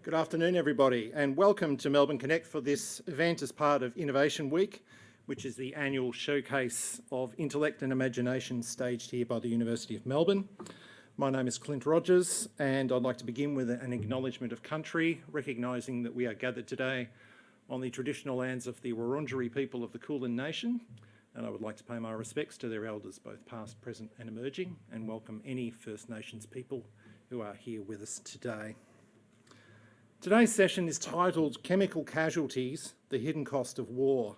Good afternoon, everybody, and welcome to Melbourne Connect for this event as part of Innovation Week, which is the annual showcase of intellect and imagination staged here by the University of Melbourne. My name is Clint Rogers, and I'd like to begin with an acknowledgement of country, recognising that we are gathered today on the traditional lands of the Wurundjeri people of the Kulin Nation, and I would like to pay my respects to their elders, both past, present and emerging, and welcome any First Nations people who are here with us today. Today's session is titled Chemical Casualties, the Hidden Cost of War.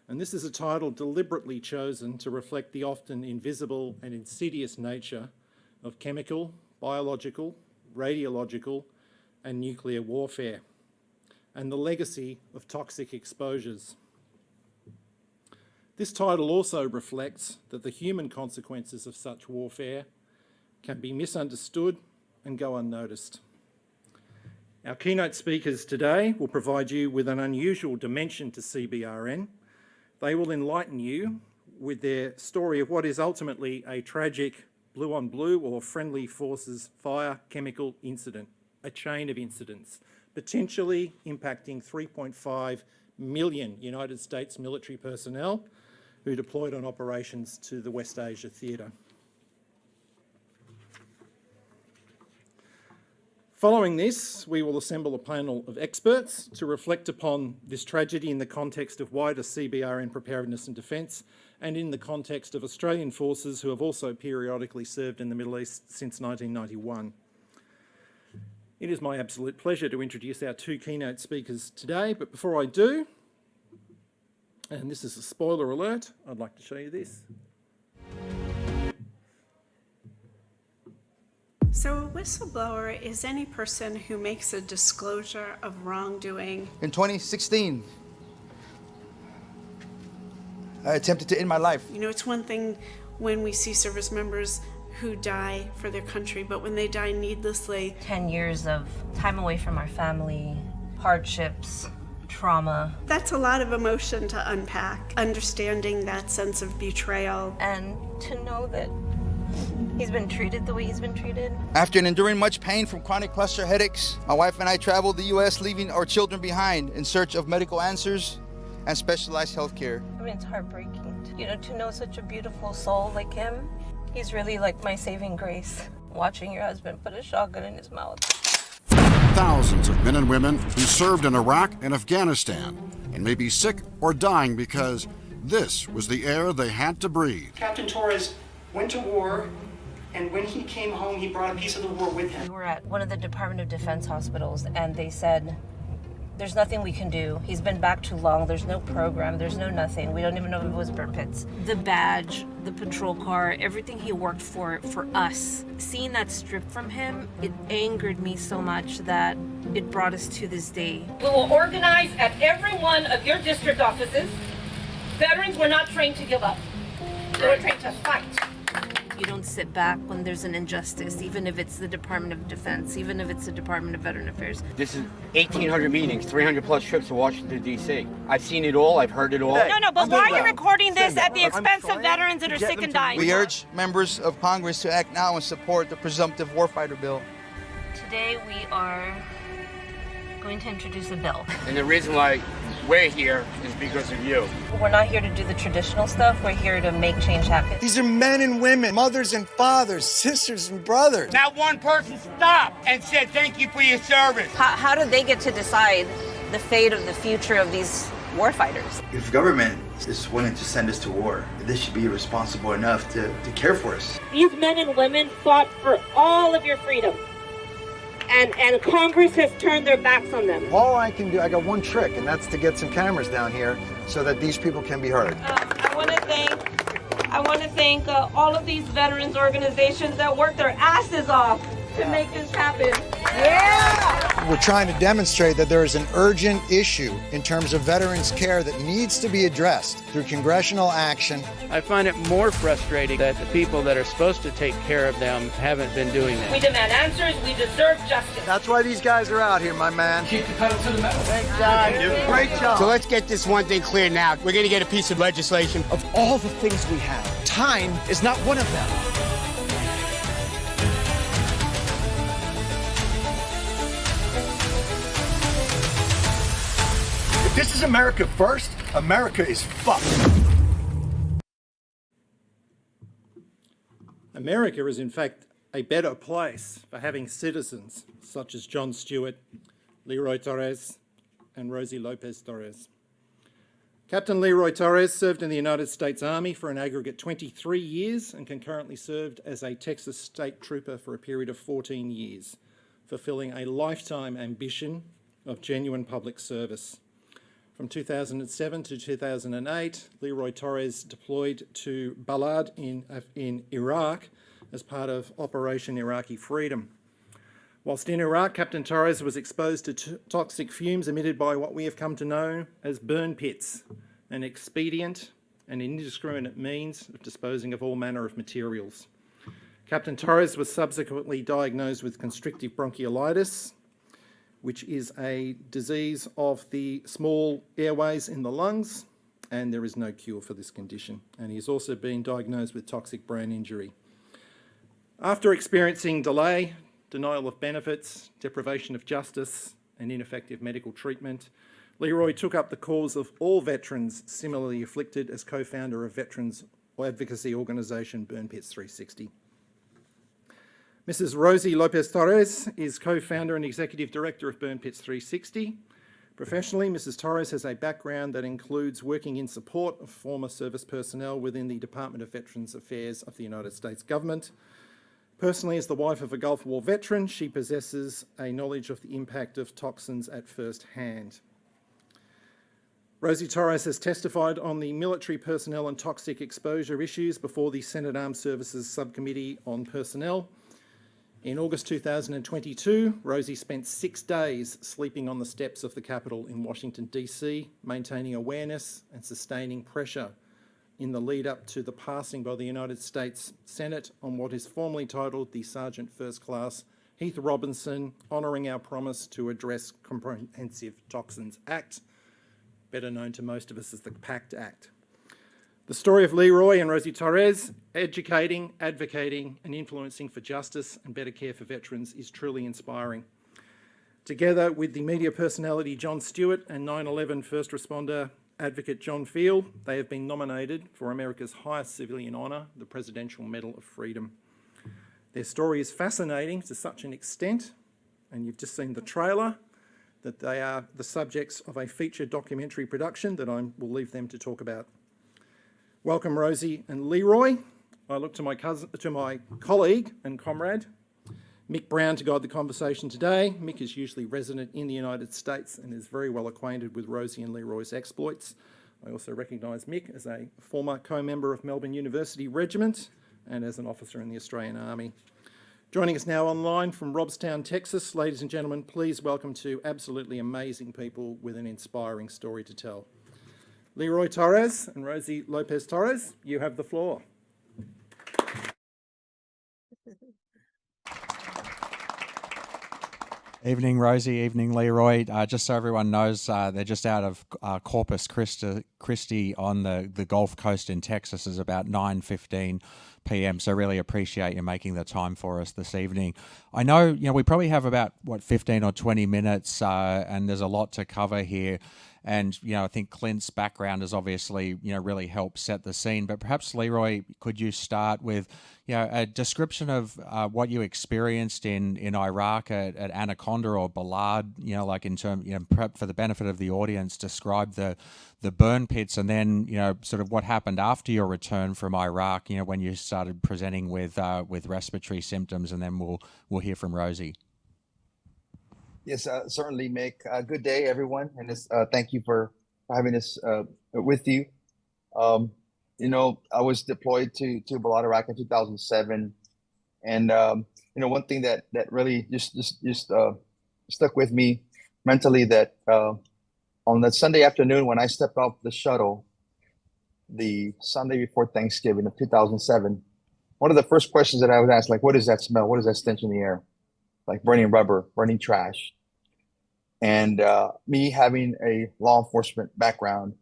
And this is a title deliberately chosen to reflect the often invisible and insidious nature of chemical, biological, radiological and nuclear warfare, and the legacy of toxic exposures. This title also reflects that the human consequences of such warfare can be misunderstood and go unnoticed. Our keynote speakers today will provide you with an unusual dimension to CBRN. They will enlighten you with their story of what is ultimately a tragic blue-on-blue or friendly forces fire chemical incident, a chain of incidents, potentially impacting 3.5 million United States military personnel who deployed on operations to the West Asia theatre. Following this, we will assemble a panel of experts to reflect upon this tragedy in the context of wider CBRN preparedness and defence, and in the context of Australian forces who have also periodically served in the Middle East since 1991. It is my absolute pleasure to introduce our two keynote speakers today, but before I do, and this is a spoiler alert, I'd like to show you this. So a whistleblower is any person who makes a disclosure of wrongdoing. In 2016, I attempted to end my life. You know, it's one thing when we see service members who die for their country, but when they die needlessly. 10 years of time away from our family, hardships, trauma. That's a lot of emotion to unpack, understanding that sense of betrayal. And to know that he's been treated the way he's been treated. After enduring much pain from chronic cluster headaches, my wife and I traveled the U.S., leaving our children behind in search of medical answers and specialized health care. I mean, it's heartbreaking. To know such a beautiful soul like him, he's really like my saving grace. Watching your husband put a shotgun in his mouth. Thousands of men and women who served in Iraq and Afghanistan and may be sick or dying because this was the air they had to breathe. Captain Torres went to war, and when he came home, he brought a piece of the war with him. We were at one of the Department of Defense hospitals, and they said, there's nothing we can do. He's been back too long. There's no program. There's no nothing. We don't even know if it was burn pits. The badge, the patrol car, everything he worked for us. Seeing that stripped from him, it angered me so much that it brought us to this day. We will organize at every one of your district offices. Veterans were not trained to give up. They were trained to fight. You don't sit back when there's an injustice, even if it's the Department of Defense, even if it's the Department of Veteran Affairs. This is 1,800 meetings, 300 plus trips to Washington, D.C. I've seen it all, I've heard it all. No, but why are you recording this at the expense of veterans that are sick and dying? We urge members of Congress to act now and support the presumptive warfighter bill. Today we are going to introduce a bill. And the reason why we're here is because of you. We're not here to do the traditional stuff, we're here to make change happen. These are men and women, mothers and fathers, sisters and brothers. Not one person stopped and said thank you for your service. How do they get to decide the fate of the future of these warfighters? If government is willing to send us to war, they should be responsible enough to care for us. These men and women fought for all of your freedom. And Congress has turned their backs on them. All I can do, I got one trick, and that's to get some cameras down here so that these people can be heard. I want to thank all of these veterans organizations that work their asses off to make this happen. Yeah! We're trying to demonstrate that there is an urgent issue in terms of veterans care that needs to be addressed through congressional action. I find it more frustrating that the people that are supposed to take care of them haven't been doing that. We demand answers. We deserve justice. That's why these guys are out here, my man. Keep the pedal to the metal. Thanks, John. Great job. So let's get this one thing clear now. We're going to get a piece of legislation. Of all the things we have, time is not one of them. this is America first, America is fucked. America is in fact a better place for having citizens such as John Stewart, Leroy Torres and Rosie Lopez Torres. Captain Leroy Torres served in the United States Army for an aggregate 23 years and concurrently served as a Texas State Trooper for a period of 14 years, fulfilling a lifetime ambition of genuine public service. From 2007 to 2008, Leroy Torres deployed to Balad in Iraq as part of Operation Iraqi Freedom. Whilst in Iraq, Captain Torres was exposed to toxic fumes emitted by what we have come to know as burn pits, an expedient and indiscriminate means of disposing of all manner of materials. Captain Torres was subsequently diagnosed with constrictive bronchiolitis, which is a disease of the small airways in the lungs, and there is no cure for this condition. And he's also been diagnosed with toxic brain injury. After experiencing delay, denial of benefits, deprivation of justice, and ineffective medical treatment, Leroy took up the cause of all veterans similarly afflicted as co-founder of veterans advocacy organisation Burn Pits 360. Mrs. Rosie Lopez Torres is co-founder and executive director of Burn Pits 360. Professionally, Mrs. Torres has a background that includes working in support of former service personnel within the Department of Veterans Affairs of the United States Government. Personally, as the wife of a Gulf War veteran, she possesses a knowledge of the impact of toxins at first hand. Rosie Torres has testified on the military personnel and toxic exposure issues before the Senate Armed Services Subcommittee on Personnel. In August 2022, Rosie spent 6 days sleeping on the steps of the Capitol in Washington, DC, maintaining awareness and sustaining pressure in the lead up to the passing by the United States Senate on what is formally titled the Sergeant First Class Heath Robinson Honouring Our Promise to Address Comprehensive Toxins Act, better known to most of us as the PACT Act. The story of Leroy and Rosie Torres educating, advocating and influencing for justice and better care for veterans is truly inspiring. Together with the media personality John Stewart and 9/11 first responder advocate John Field, they have been nominated for America's highest civilian honour, the Presidential Medal of Freedom. Their story is fascinating to such an extent, and you've just seen the trailer, that they are the subjects of a feature documentary production that I will leave them to talk about. Welcome, Rosie and Leroy. I look to my colleague and comrade, Mick Brown, to guide the conversation today. Mick is usually resident in the United States and is very well acquainted with Rosie and Leroy's exploits. I also recognise Mick as a former co-member of Melbourne University Regiment and as an officer in the Australian Army. Joining us now online from Robstown, Texas, ladies and gentlemen, please welcome two absolutely amazing people with an inspiring story to tell. Leroy Torres and Rosie Lopez Torres, you have the floor. Evening, Rosie. Evening, Leroy. Just so everyone knows, they're just out of Corpus Christi on the Gulf Coast in Texas. It's about 9:15 p.m. So really appreciate you making the time for us this evening. I know, we probably have about 15 or 20 minutes, and there's a lot to cover here. And, I think Clint's background has obviously, really helped set the scene. But perhaps, Leroy, could you start with, a description of what you experienced in Iraq at Anaconda or Balad, like in terms, for the benefit of the audience, describe the burn pits and then, sort of what happened after your return from Iraq, when you started presenting with respiratory symptoms, and then we'll hear from Rosie. Yes, certainly, Mick. Good day, everyone, and thank you for having us with you. I was deployed to Balad, Iraq in 2007, and one thing that really just stuck with me mentally, that on that Sunday afternoon when I stepped off the shuttle, the Sunday before Thanksgiving of 2007, one of the first questions that I was asked, like, what is that smell? What is that stench in the air? Like burning rubber, burning trash. And me having a law enforcement background,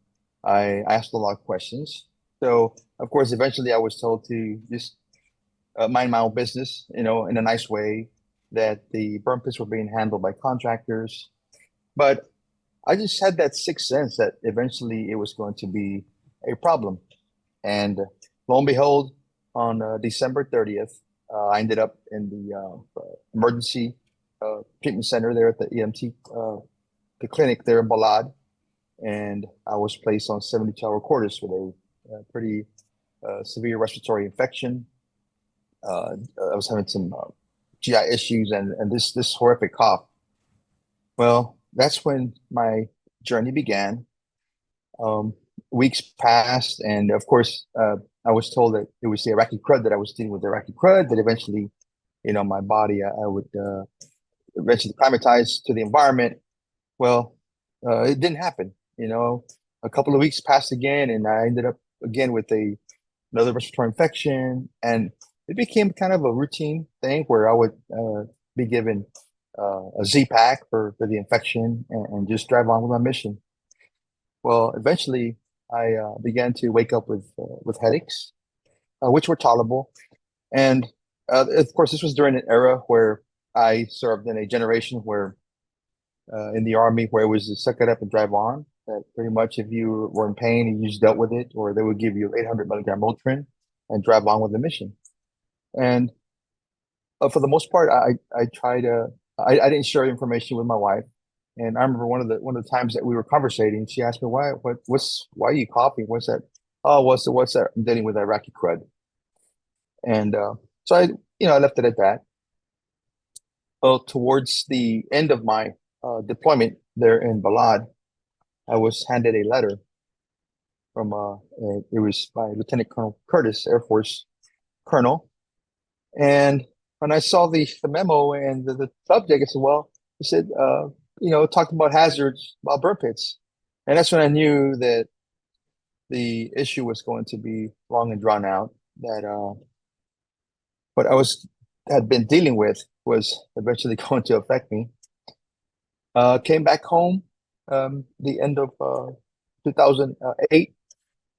I asked a lot of questions. So, of course, eventually I was told to just mind my own business, in a nice way, that the burn pits were being handled by contractors. But I just had that sixth sense that eventually it was going to be a problem. And lo and behold, on December 30th, I ended up in the emergency treatment center there at the EMT, the clinic there in Balad. And I was placed on 72-hour quarters with a pretty severe respiratory infection. I was having some GI issues and this horrific cough. Well, that's when my journey began. Weeks passed, and of course, I was told that it was the Iraqi crud, that I was dealing with Iraqi crud, that eventually, my body, I would eventually acclimatize to the environment. Well, it didn't happen. A couple of weeks passed again, and I ended up again with another respiratory infection, and it became kind of a routine thing where I would be given a Z-Pack for the infection and just drive on with my mission. Well, eventually I began to wake up with headaches, which were tolerable. And of course, this was during an era where I served in a generation where in the Army, where it was to suck it up and drive on. That pretty much if you were in pain, you just dealt with it, or they would give you 800 milligram Motrin and drive on with the mission. And for the most part, I tried to. I didn't share information with my wife, and I remember one of the times that we were conversating, she asked me, why are you coughing? What's that? Oh, what's that? I'm dealing with Iraqi crud. And so I left it at that. Well, towards the end of my deployment there in Balad, I was handed a letter from it was by Lieutenant Colonel Curtis, Air Force Colonel, and when I saw the memo and the subject, I said, well, he said, talked about hazards, about burn pits. And that's when I knew that the issue was going to be long and drawn out, that what I had been dealing with was eventually going to affect me. Came back home the end of 2008,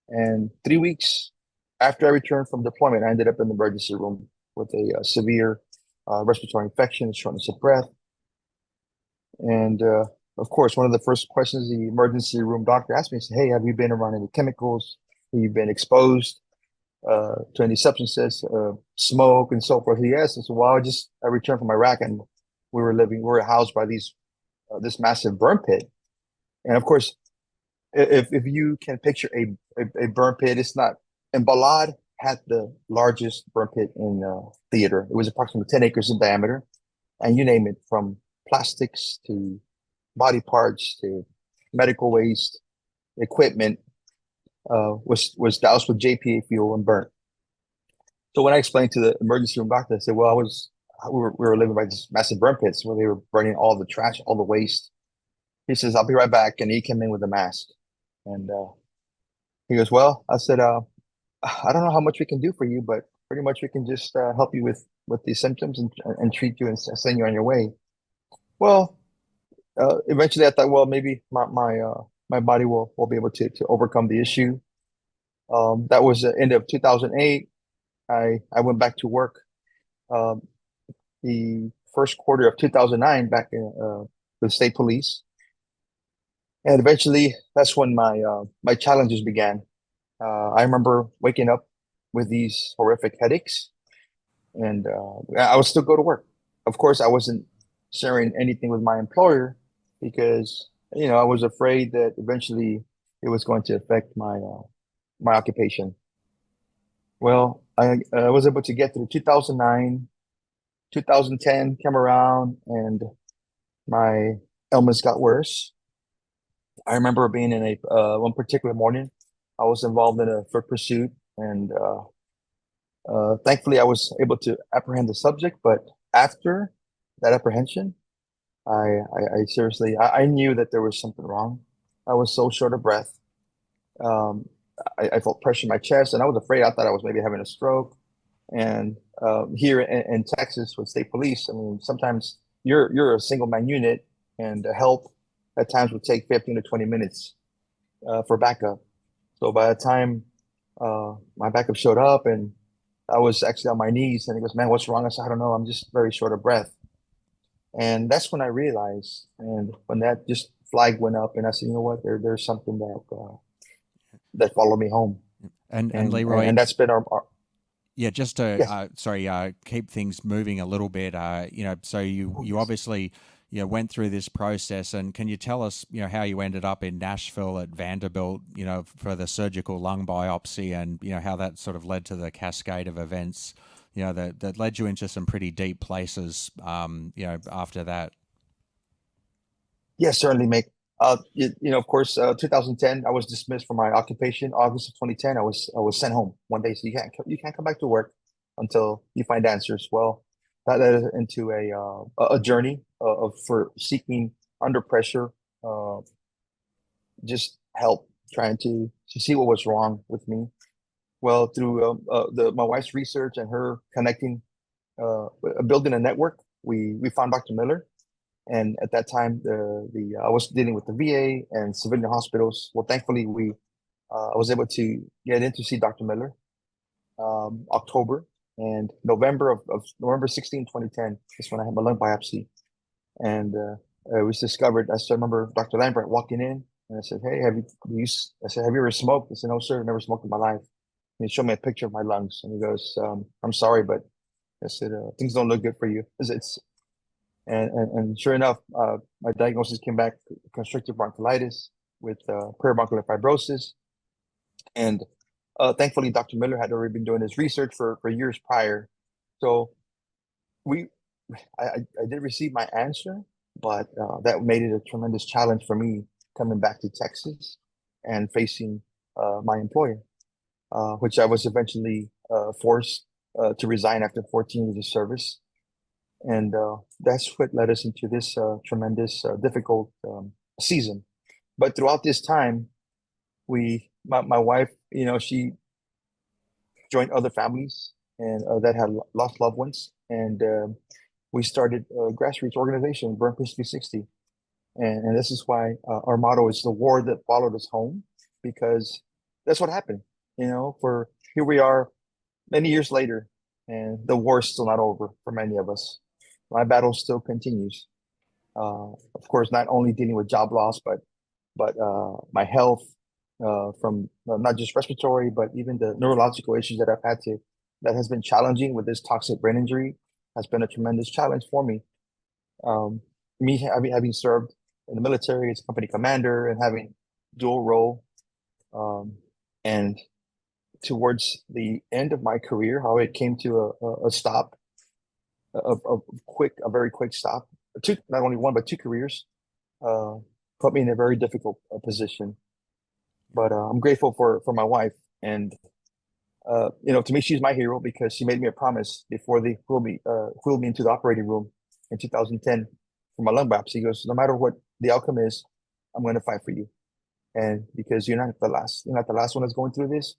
and 3 weeks after I returned from deployment, I ended up in the emergency room with a severe respiratory infection, shortness of breath. And of course, one of the first questions the emergency room doctor asked me is, hey, have you been around any chemicals? Have you been exposed to any substances, smoke and so forth? Yes. And so, well, I returned from Iraq, and we were housed by this massive burn pit. And of course, if you can picture a burn pit, it's not, and Balad had the largest burn pit in theater. It was approximately 10 acres in diameter, and you name it, from plastics to body parts to medical waste, equipment, was doused with JPA fuel and burnt. So when I explained to the emergency room doctor, I said, well, we were living by this massive burn pits where they were burning all the trash, all the waste. He says, I'll be right back. And he came in with a mask. And he goes, well, I said, I don't know how much we can do for you, but pretty much we can just help you with these symptoms and treat you and send you on your way. Well, eventually I thought, well, maybe my body will be able to overcome the issue. That was the end of 2008. I went back to work the first quarter of 2009 back in the state police. And eventually that's when my challenges began. I remember waking up with these horrific headaches, and I would still go to work. Of course, I wasn't sharing anything with my employer because, I was afraid that eventually it was going to affect my occupation. Well, I was able to get through 2009, 2010 came around, and my ailments got worse. I remember being in one particular morning, I was involved in a foot pursuit, and thankfully I was able to apprehend the subject. But after that apprehension, I seriously, I knew that there was something wrong. I was so short of breath. I felt pressure in my chest, and I was afraid. I thought I was maybe having a stroke. And here in Texas with state police, I mean, sometimes you're a single man unit, and help at times would take 15 to 20 minutes for backup. So by the time my backup showed up, and I was actually on my knees, and he goes, man, what's wrong? I said, I don't know. I'm just very short of breath. And that's when I realized, and when that just flag went up, and I said, you know what, there's something that followed me home. And Leroy, and that's been our yeah, just to yes. keep things moving a little bit. So you obviously went through this process, and can you tell us how you ended up in Nashville at Vanderbilt for the surgical lung biopsy, and how that sort of led to the cascade of events that led you into some pretty deep places after that. Yes, certainly, Mick. Of course, 2010, I was dismissed from my occupation. August of 2010, I was sent home one day. So you can't come back to work until you find answers. Well, that led into a journey for seeking under pressure, just help, trying to see what was wrong with me. Well, through my wife's research and her connecting, building a network, we found Dr. Miller. And at that time, I was dealing with the VA and civilian hospitals. Well, thankfully, I was able to get in to see Dr. Miller, October and November November 16, 2010 is when I had my lung biopsy. And it was discovered. I still remember Dr. Lambert walking in, and I said, "Hey, have you ever smoked?" I said, "No, sir, never smoked in my life." And he showed me a picture of my lungs, and he goes, "I'm sorry, but," I said, "things don't look good for you." And sure enough, my diagnosis came back: constrictive bronchiolitis with peribronchial fibrosis. And thankfully, Dr. Miller had already been doing his research for years prior. So I did receive my answer, but that made it a tremendous challenge for me coming back to Texas and facing my employer, which I was eventually forced to resign after 14 years of service. And that's what led us into this tremendous, difficult season. But throughout this time, my wife, she joined other families and that had lost loved ones, and we started a grassroots organization, Burn Peace 360. And this is why our motto is the war that followed us home, because that's what happened. For here we are many years later, and the war is still not over for many of us. My battle still continues. Of course, not only dealing with job loss, but my health, from not just respiratory, but even the neurological issues that I've had that has been challenging with this toxic brain injury, has been a tremendous challenge for me. Me having served in the military as a company commander and having dual role, and towards the end of my career, how it came to a stop, a very quick stop. Not only one, but two careers, put me in a very difficult position. But I'm grateful for my wife, and to me, she's my hero, because she made me a promise before they wheeled me into the operating room in 2010 for my lung biopsy. She goes, "No matter what the outcome is, I'm going to fight for you, and because you're not the last one that's going through this.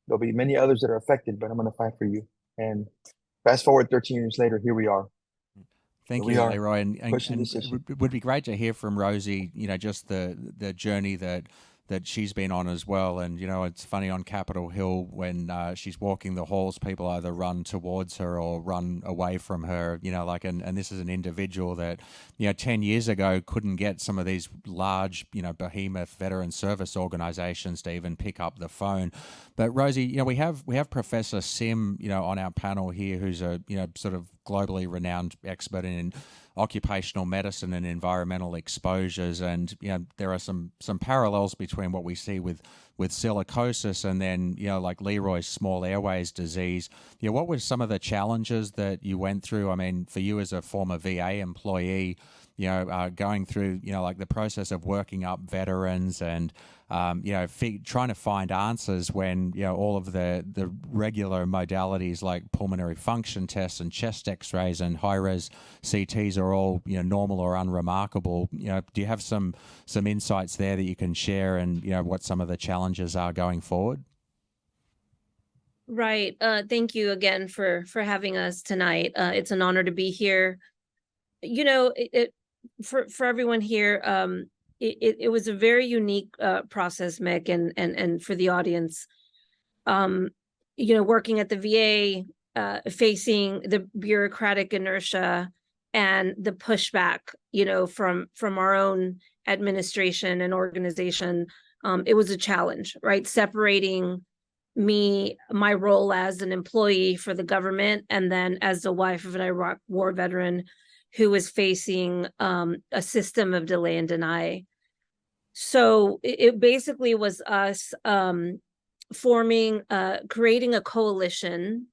There'll be many others that are affected, but I'm going to fight for you." And fast forward 13 years later, here we are. Thank you, Leroy. And it would be great to hear from Rosie, just the journey that she's been on as well. And, it's funny, on Capitol Hill, when she's walking the halls, people either run towards her or run away from her, and this is an individual that, 10 years ago couldn't get some of these large, behemoth veteran service organizations to even pick up the phone. But Rosie, we have Professor Sim, on our panel here, who's a, sort of globally renowned expert in occupational medicine and environmental exposures, and there are some parallels between what we see with silicosis and then like Leroy's small airways disease. What were some of the challenges that you went through? I mean, for you as a former VA employee, going through like the process of working up veterans and trying to find answers when all of the regular modalities like pulmonary function tests and chest X-rays and high-res CTs are all normal or unremarkable. Do you have some insights there that you can share, and what some of the challenges are going forward? Right. Thank you again for having us tonight. It's an honor to be here. For everyone here, it was a very unique process, Mick, and for the audience, working at the VA, facing the bureaucratic inertia and the pushback, from our own administration and organization, it was a challenge, right? Separating my role as an employee for the government, and then as the wife of an Iraq war veteran who was facing a system of delay and deny. So it basically was us creating a coalition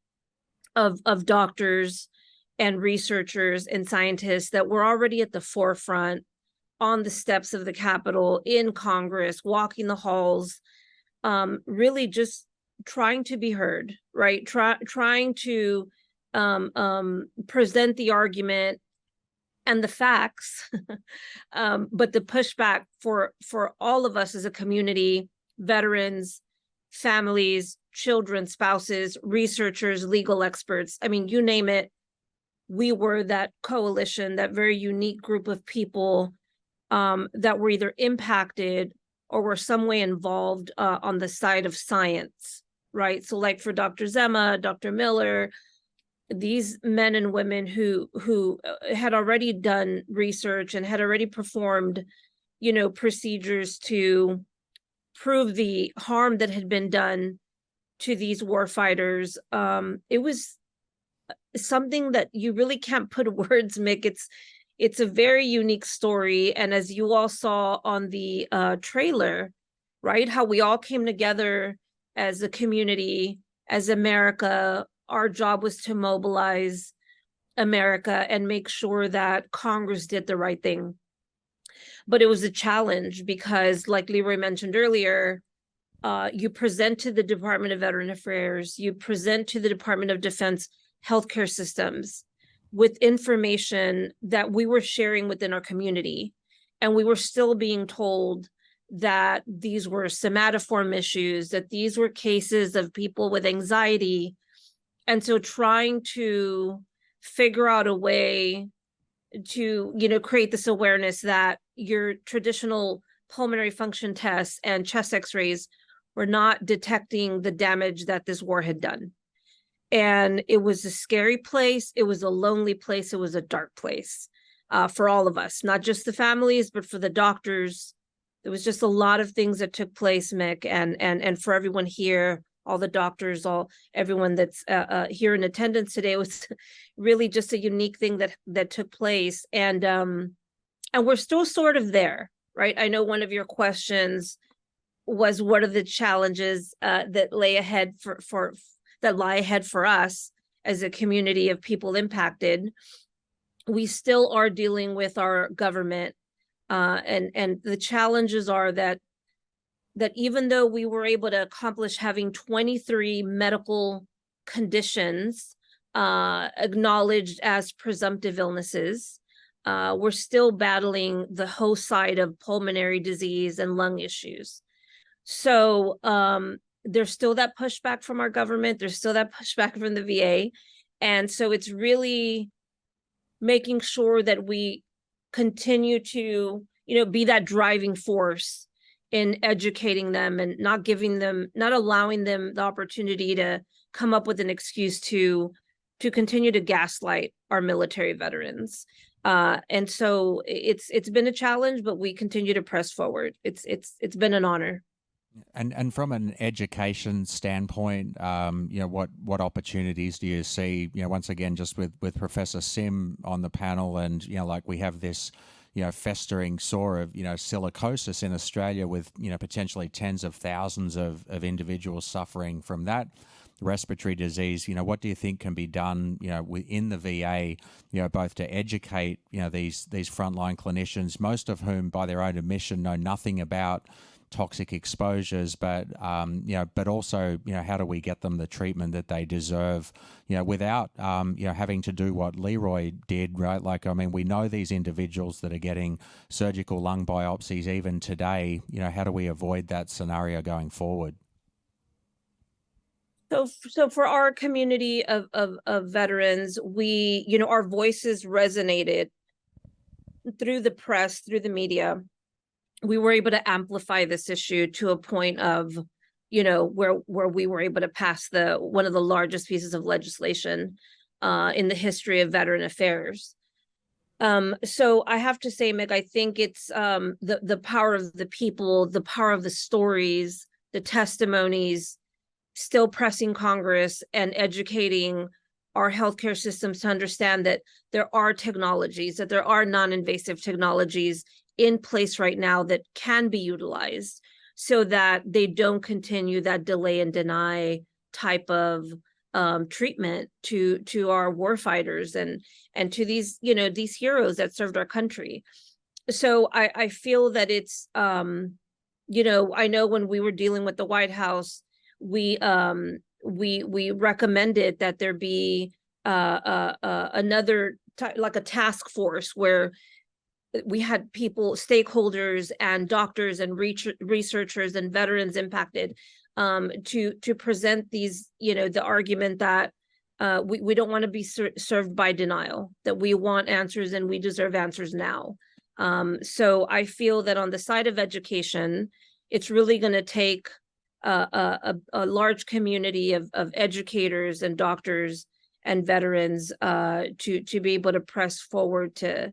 of doctors and researchers and scientists that were already at the forefront on the steps of the Capitol, in Congress, walking the halls, really just trying to be heard, right? Trying to present the argument and the facts, but the pushback for all of us as a community, veterans, families, children, spouses, researchers, legal experts, I mean, you name it, we were that coalition, that very unique group of people that were either impacted or were some way involved on the side of science, right? So like for Dr. Zema, Dr. Miller, these men and women who had already done research and had already performed, procedures to prove the harm that had been done to these war fighters. It was something that you really can't put words, Mick. It's a very unique story. And as you all saw on the trailer, right, how we all came together as a community, as America. Our job was to mobilize America and make sure that Congress did the right thing. But it was a challenge because, like Leroy mentioned earlier, you present to the Department of Veteran Affairs, you present to the Department of Defense healthcare systems with information that we were sharing within our community. And we were still being told that these were somatoform issues, that these were cases of people with anxiety. And so trying to figure out a way to, create this awareness that your traditional pulmonary function tests and chest x-rays were not detecting the damage that this war had done. And it was a scary place. It was a lonely place. It was a dark place for all of us, not just the families, but for the doctors. There was just a lot of things that took place, Mick, and for everyone here, all the doctors, everyone that's here in attendance today. It was really just a unique thing that took place, and we're still sort of there, right? I know one of your questions was, what are the challenges that lie ahead for us as a community of people impacted? We still are dealing with our government, and the challenges are that even though we were able to accomplish having 23 medical conditions acknowledged as presumptive illnesses, we're still battling the host side of pulmonary disease and lung issues. So there's still that pushback from our government. There's still that pushback from the VA. And so it's really making sure that we continue to, be that driving force in educating them and not allowing them the opportunity to come up with an excuse to continue to gaslight our military veterans. And so it's been a challenge, but we continue to press forward. It's been an honor. And from an education standpoint, what opportunities do you see? Once again, just with Professor Sim on the panel, and like we have this, festering sore of silicosis in Australia, with potentially tens of thousands of individuals suffering from that respiratory disease. What do you think can be done, within the VA, both to educate these frontline clinicians, most of whom, by their own admission, know nothing about toxic exposures, but also, how do we get them the treatment that they deserve, without, having to do what Leroy did, right? Like, we know these individuals that are getting surgical lung biopsies even today. How do we avoid that scenario going forward? So for our community of veterans, we, our voices resonated through the press, through the media. We were able to amplify this issue to a point of, where we were able to pass one of the largest pieces of legislation in the history of veteran affairs. So I have to say, Mick, I think it's the power of the people, the power of the stories, the testimonies, still pressing Congress and educating our healthcare systems to understand that there are technologies, that there are non-invasive technologies in place right now that can be utilized so that they don't continue that delay and deny type of treatment to our warfighters and to these, you know, these heroes that served our country. So I feel that it's, you know, I know when we were dealing with the White House, we recommended that there be another like a task force where we had people, stakeholders and doctors and researchers and veterans impacted to present these, you know, the argument that we don't want to be served by denial, that we want answers and we deserve answers now. So I feel that on the side of education, it's really going to take a large community of educators and doctors and veterans to be able to press forward to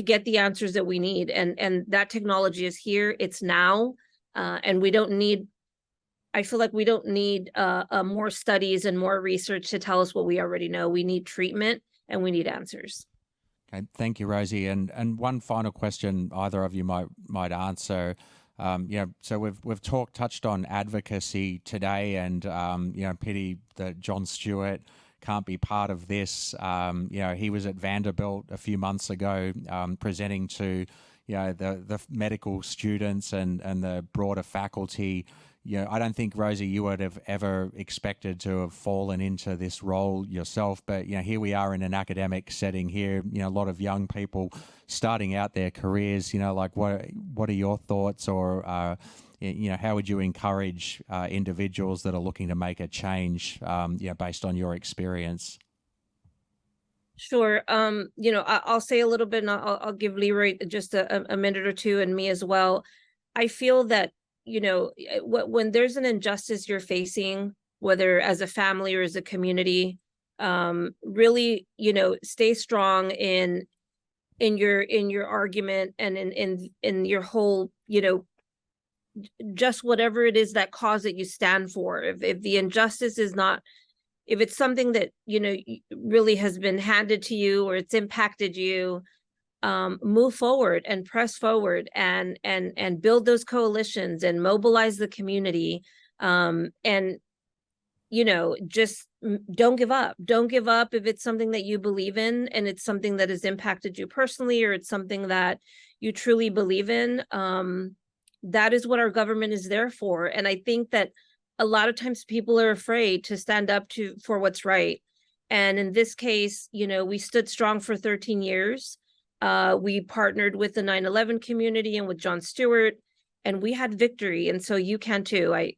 get the answers that we need. And that technology is here, it's now, and we don't need, I feel like we don't need more studies and more research to tell us what we already know. We need treatment and we need answers. Okay, thank you, Rosie. And one final question either of you might answer. So we've touched on advocacy today, and pity that John Stewart can't be part of this. He was at Vanderbilt a few months ago, presenting to the medical students and the broader faculty. I don't think, Rosie, you would have ever expected to have fallen into this role yourself, but here we are in an academic setting here, a lot of young people starting out their careers. Like what are your thoughts, or how would you encourage individuals that are looking to make a change, based on your experience? Sure. I'll say a little bit, and I'll give Leroy just a minute or two, and me as well. I feel that when there's an injustice you're facing, whether as a family or as a community, really, stay strong in your argument and in your whole, just whatever it is that cause that you stand for. If the injustice is not, if it's something that, really has been handed to you or it's impacted you, move forward and press forward and build those coalitions and mobilize the community. Just don't give up. Don't give up if it's something that you believe in and it's something that has impacted you personally, or it's something that you truly believe in. That is what our government is there for. And I think that a lot of times people are afraid to stand up for what's right. And in this case, we stood strong for 13 years. We partnered with the 9/11 community and with Jon Stewart, and we had victory. And so you can too. I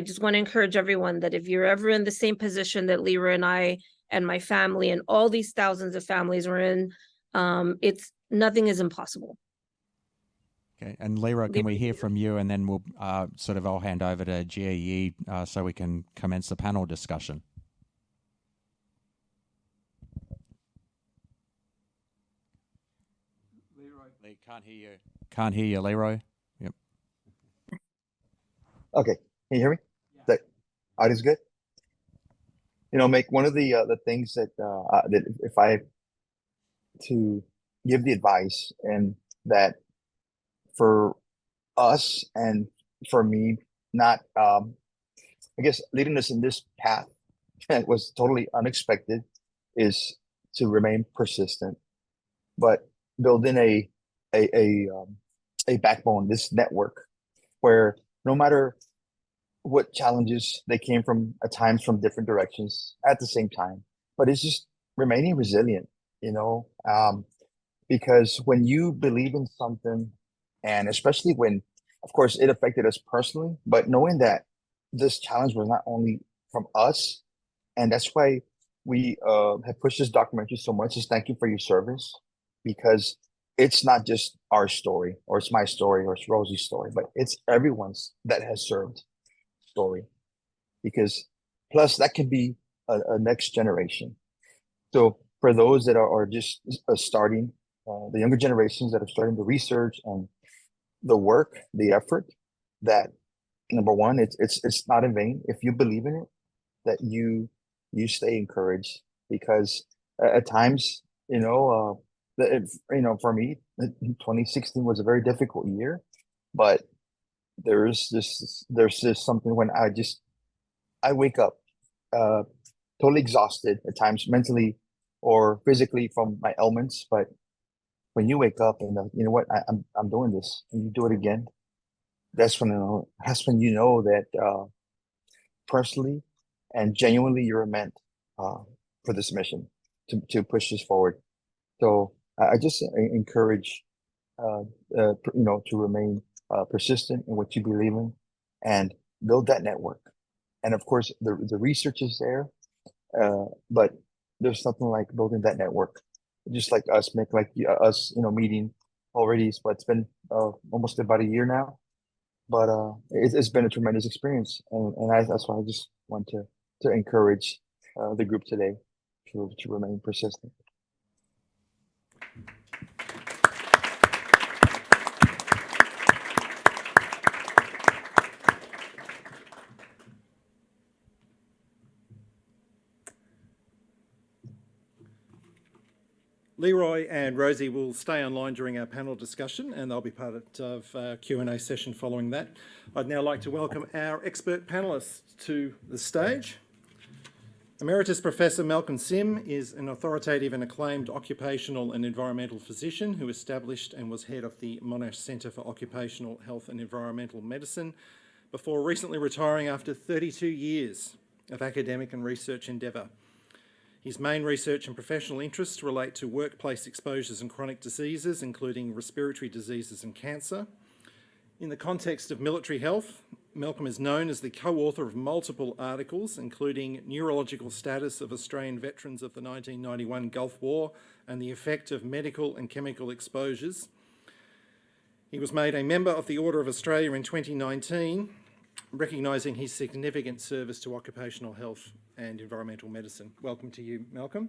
just want to encourage everyone that if you're ever in the same position that Leroy and I and my family and all these thousands of families were in, nothing is impossible. Okay, and Leroy, can we hear from you, and then we'll I'll hand over to GAE so we can commence the panel discussion. Leroy, can't hear you. Can't hear you, Leroy. Yep. Okay, can you hear me? Yeah. Audio's good. Make one of the things that if I to give the advice, and that for us and for me, not I guess leading us in this path that was totally unexpected, is to remain persistent, but build in a backbone, this network, where no matter what challenges they came from at times from different directions at the same time, but it's just remaining resilient, because when you believe in something, and especially when, of course, it affected us personally, but knowing that this challenge was not only from us, and that's why we have pushed this documentary so much, is thank you for your service, because it's not just our story, or it's my story, or it's Rosie's story, but it's everyone's that has served story, because plus that can be a next generation. So for those that are just starting, the younger generations that are starting the research and the work, the effort, that number one, it's not in vain. If you believe in it, that you stay encouraged, because at times, for me, 2016 was a very difficult year, but there's just something when I wake up totally exhausted at times, mentally or physically, from my ailments. But when you wake up and you know what, I'm doing this, and you do it again, that's when you know that personally and genuinely you're meant for this mission to push this forward. So I just encourage to remain persistent in what you believe in and build that network. And of course, the research is there, but there's nothing like building that network. Just like us, meeting already. But it's been almost about a year now. But it's been a tremendous experience, and that's why I just want to encourage the group today to remain persistent. Leroy and Rosie will stay online during our panel discussion, and they'll be part of our Q&A session following that. I'd now like to welcome our expert panellists to the stage. Emeritus Professor Malcolm Sim is an authoritative and acclaimed occupational and environmental physician who established and was head of the Monash Centre for Occupational Health and Environmental Medicine before recently retiring after 32 years of academic and research endeavour. His main research and professional interests relate to workplace exposures and chronic diseases, including respiratory diseases and cancer. In the context of military health, Malcolm is known as the co-author of multiple articles, including Neurological Status of Australian Veterans of the 1991 Gulf War and the Effect of Medical and Chemical Exposures. He was made a member of the Order of Australia in 2019, recognising his significant service to occupational health and environmental medicine. Welcome to you, Malcolm.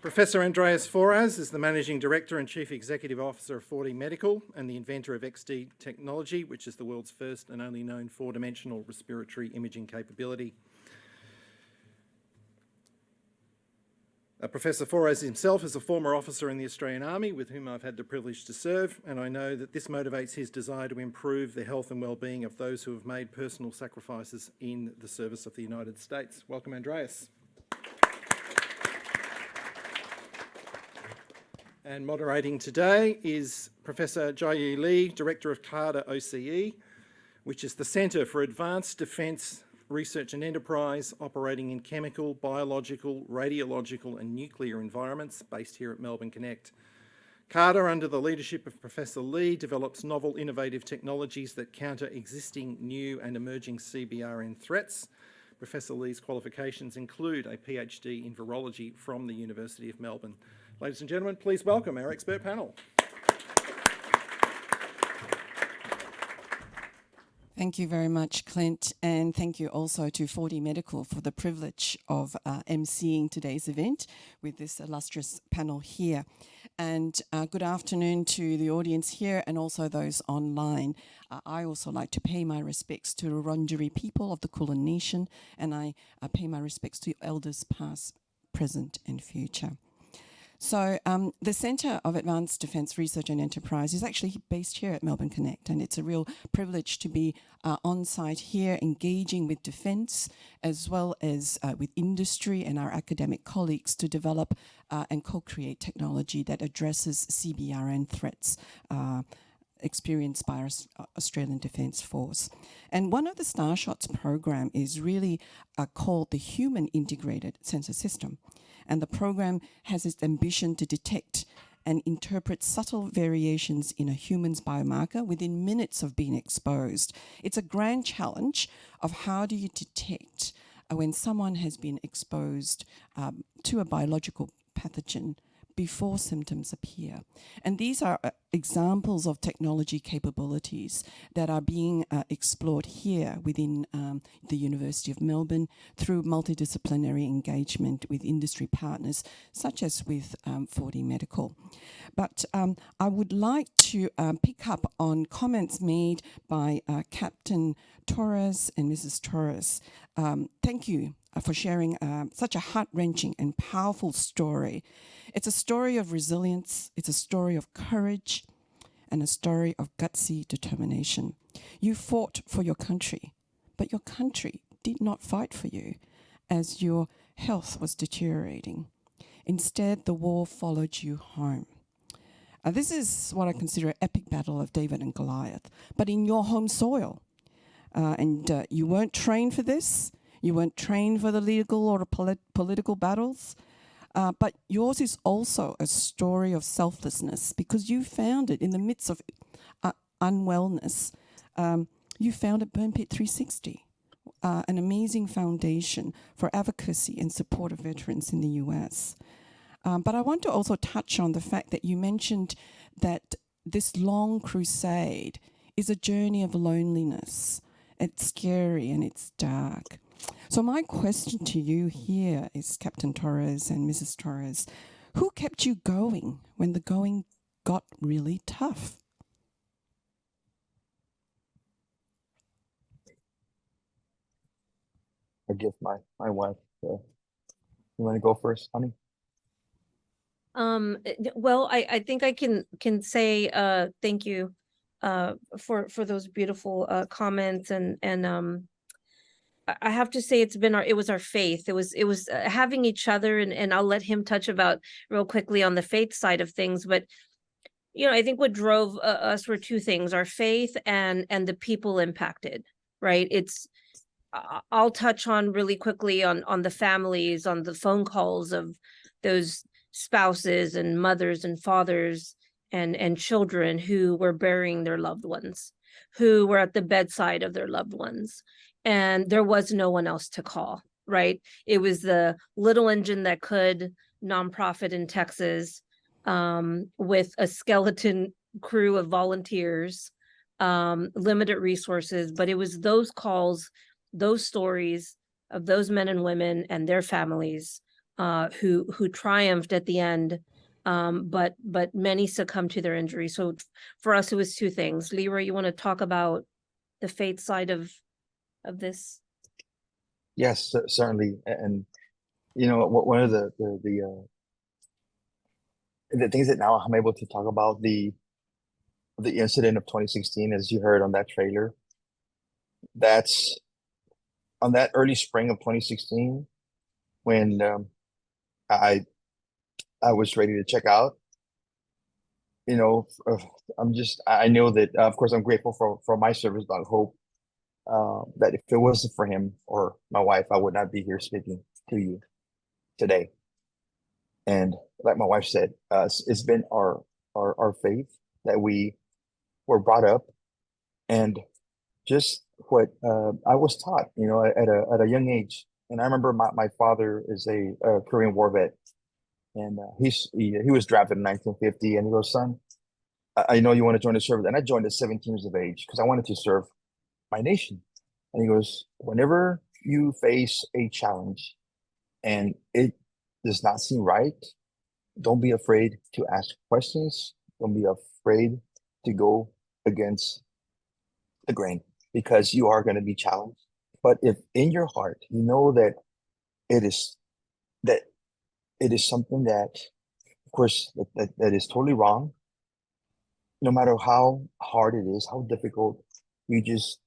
Professor Andreas Foras is the Managing Director and Chief Executive Officer of 4DMedical and the inventor of XD technology, which is the world's first and only known four-dimensional respiratory imaging capability. Professor Foras himself is a former officer in the Australian Army with whom I've had the privilege to serve, and I know that this motivates his desire to improve the health and well-being of those who have made personal sacrifices in the service of the United States. Welcome, Andreas. And moderating today is Professor Jai-Yi Lee, Director of CARDA OCE, which is the Centre for Advanced Defence Research and Enterprise, operating in chemical, biological, radiological and nuclear environments, based here at Melbourne Connect. CARDA, under the leadership of Professor Lee, develops novel innovative technologies that counter existing, new and emerging CBRN threats. Professor Lee's qualifications include a PhD in virology from the University of Melbourne. Ladies and gentlemen, please welcome our expert panel. Thank you very much, Clint, and thank you also to 4DMedical for the privilege of emceeing today's event with this illustrious panel here. And good afternoon to the audience here and also those online. I also like to pay my respects to the Wurundjeri people of the Kulin Nation, and I pay my respects to elders past, present and future. So the Centre of Advanced Defence Research and Enterprise is actually based here at Melbourne Connect, and it's a real privilege to be on site here engaging with defence as well as with industry and our academic colleagues to develop and co-create technology that addresses CBRN threats experienced by our Australian Defence Force. And one of the Starshots program is really called the Human Integrated Sensor System. And the program has its ambition to detect and interpret subtle variations in a human's biomarker within minutes of being exposed. It's a grand challenge of how do you detect when someone has been exposed to a biological pathogen before symptoms appear. And these are examples of technology capabilities that are being explored here within the University of Melbourne through multidisciplinary engagement with industry partners, such as with 4DMedical. But I would like to pick up on comments made by Captain Torres and Mrs. Torres. Thank you for sharing such a heart-wrenching and powerful story. It's a story of resilience, it's a story of courage, and a story of gutsy determination. You fought for your country, but your country did not fight for you as your health was deteriorating. Instead, the war followed you home. This is what I consider an epic battle of David and Goliath, but in your home soil. And you weren't trained for this. You weren't trained for the legal or political battles. But yours is also a story of selflessness because you found it in the midst of unwellness. You founded Burn Pit 360, an amazing foundation for advocacy and support of veterans in the US. But I want to also touch on the fact that you mentioned that this long crusade is a journey of loneliness. It's scary and it's dark. So my question to you here is, Captain Torres and Mrs. Torres, who kept you going when the going got really tough? I give my wife. You want to go first, honey? Well, I think I can say thank you for those beautiful comments, and I have to say it was our faith. It was having each other, and I'll let him touch about real quickly on the faith side of things. But I think what drove us were two things: our faith and the people impacted. Right? I'll touch on really quickly on the families, on the phone calls of those spouses and mothers and fathers and children who were burying their loved ones, who were at the bedside of their loved ones. And there was no one else to call, right? It was the little engine that could nonprofit in Texas with a skeleton crew of volunteers, limited resources, but it was those calls, those stories of those men and women and their families who triumphed at the end, but many succumbed to their injuries. So for us, it was two things. Leroy, you want to talk about the faith side of this? Yes, certainly. And one of the things that now I'm able to talk about the incident of 2016, as you heard on that trailer. That's on that early spring of 2016 when I was ready to check out. I know that, of course, I'm grateful for my service dog Hope. That if it wasn't for him or my wife, I would not be here speaking to you today. And like my wife said, it's been our faith that we were brought up, and just what I was taught, at a young age. And I remember my father is a Korean War vet, and he was drafted in 1950. And he goes, "Son, I know you want to join the service." And I joined at 17 years of age because I wanted to serve my nation. And he goes, "Whenever you face a challenge and it does not seem right, don't be afraid to ask questions. Don't be afraid to go against the grain, because you are going to be challenged. But if in your heart you know that it is something that, of course, that is totally wrong, no matter how hard it is, how difficult, you just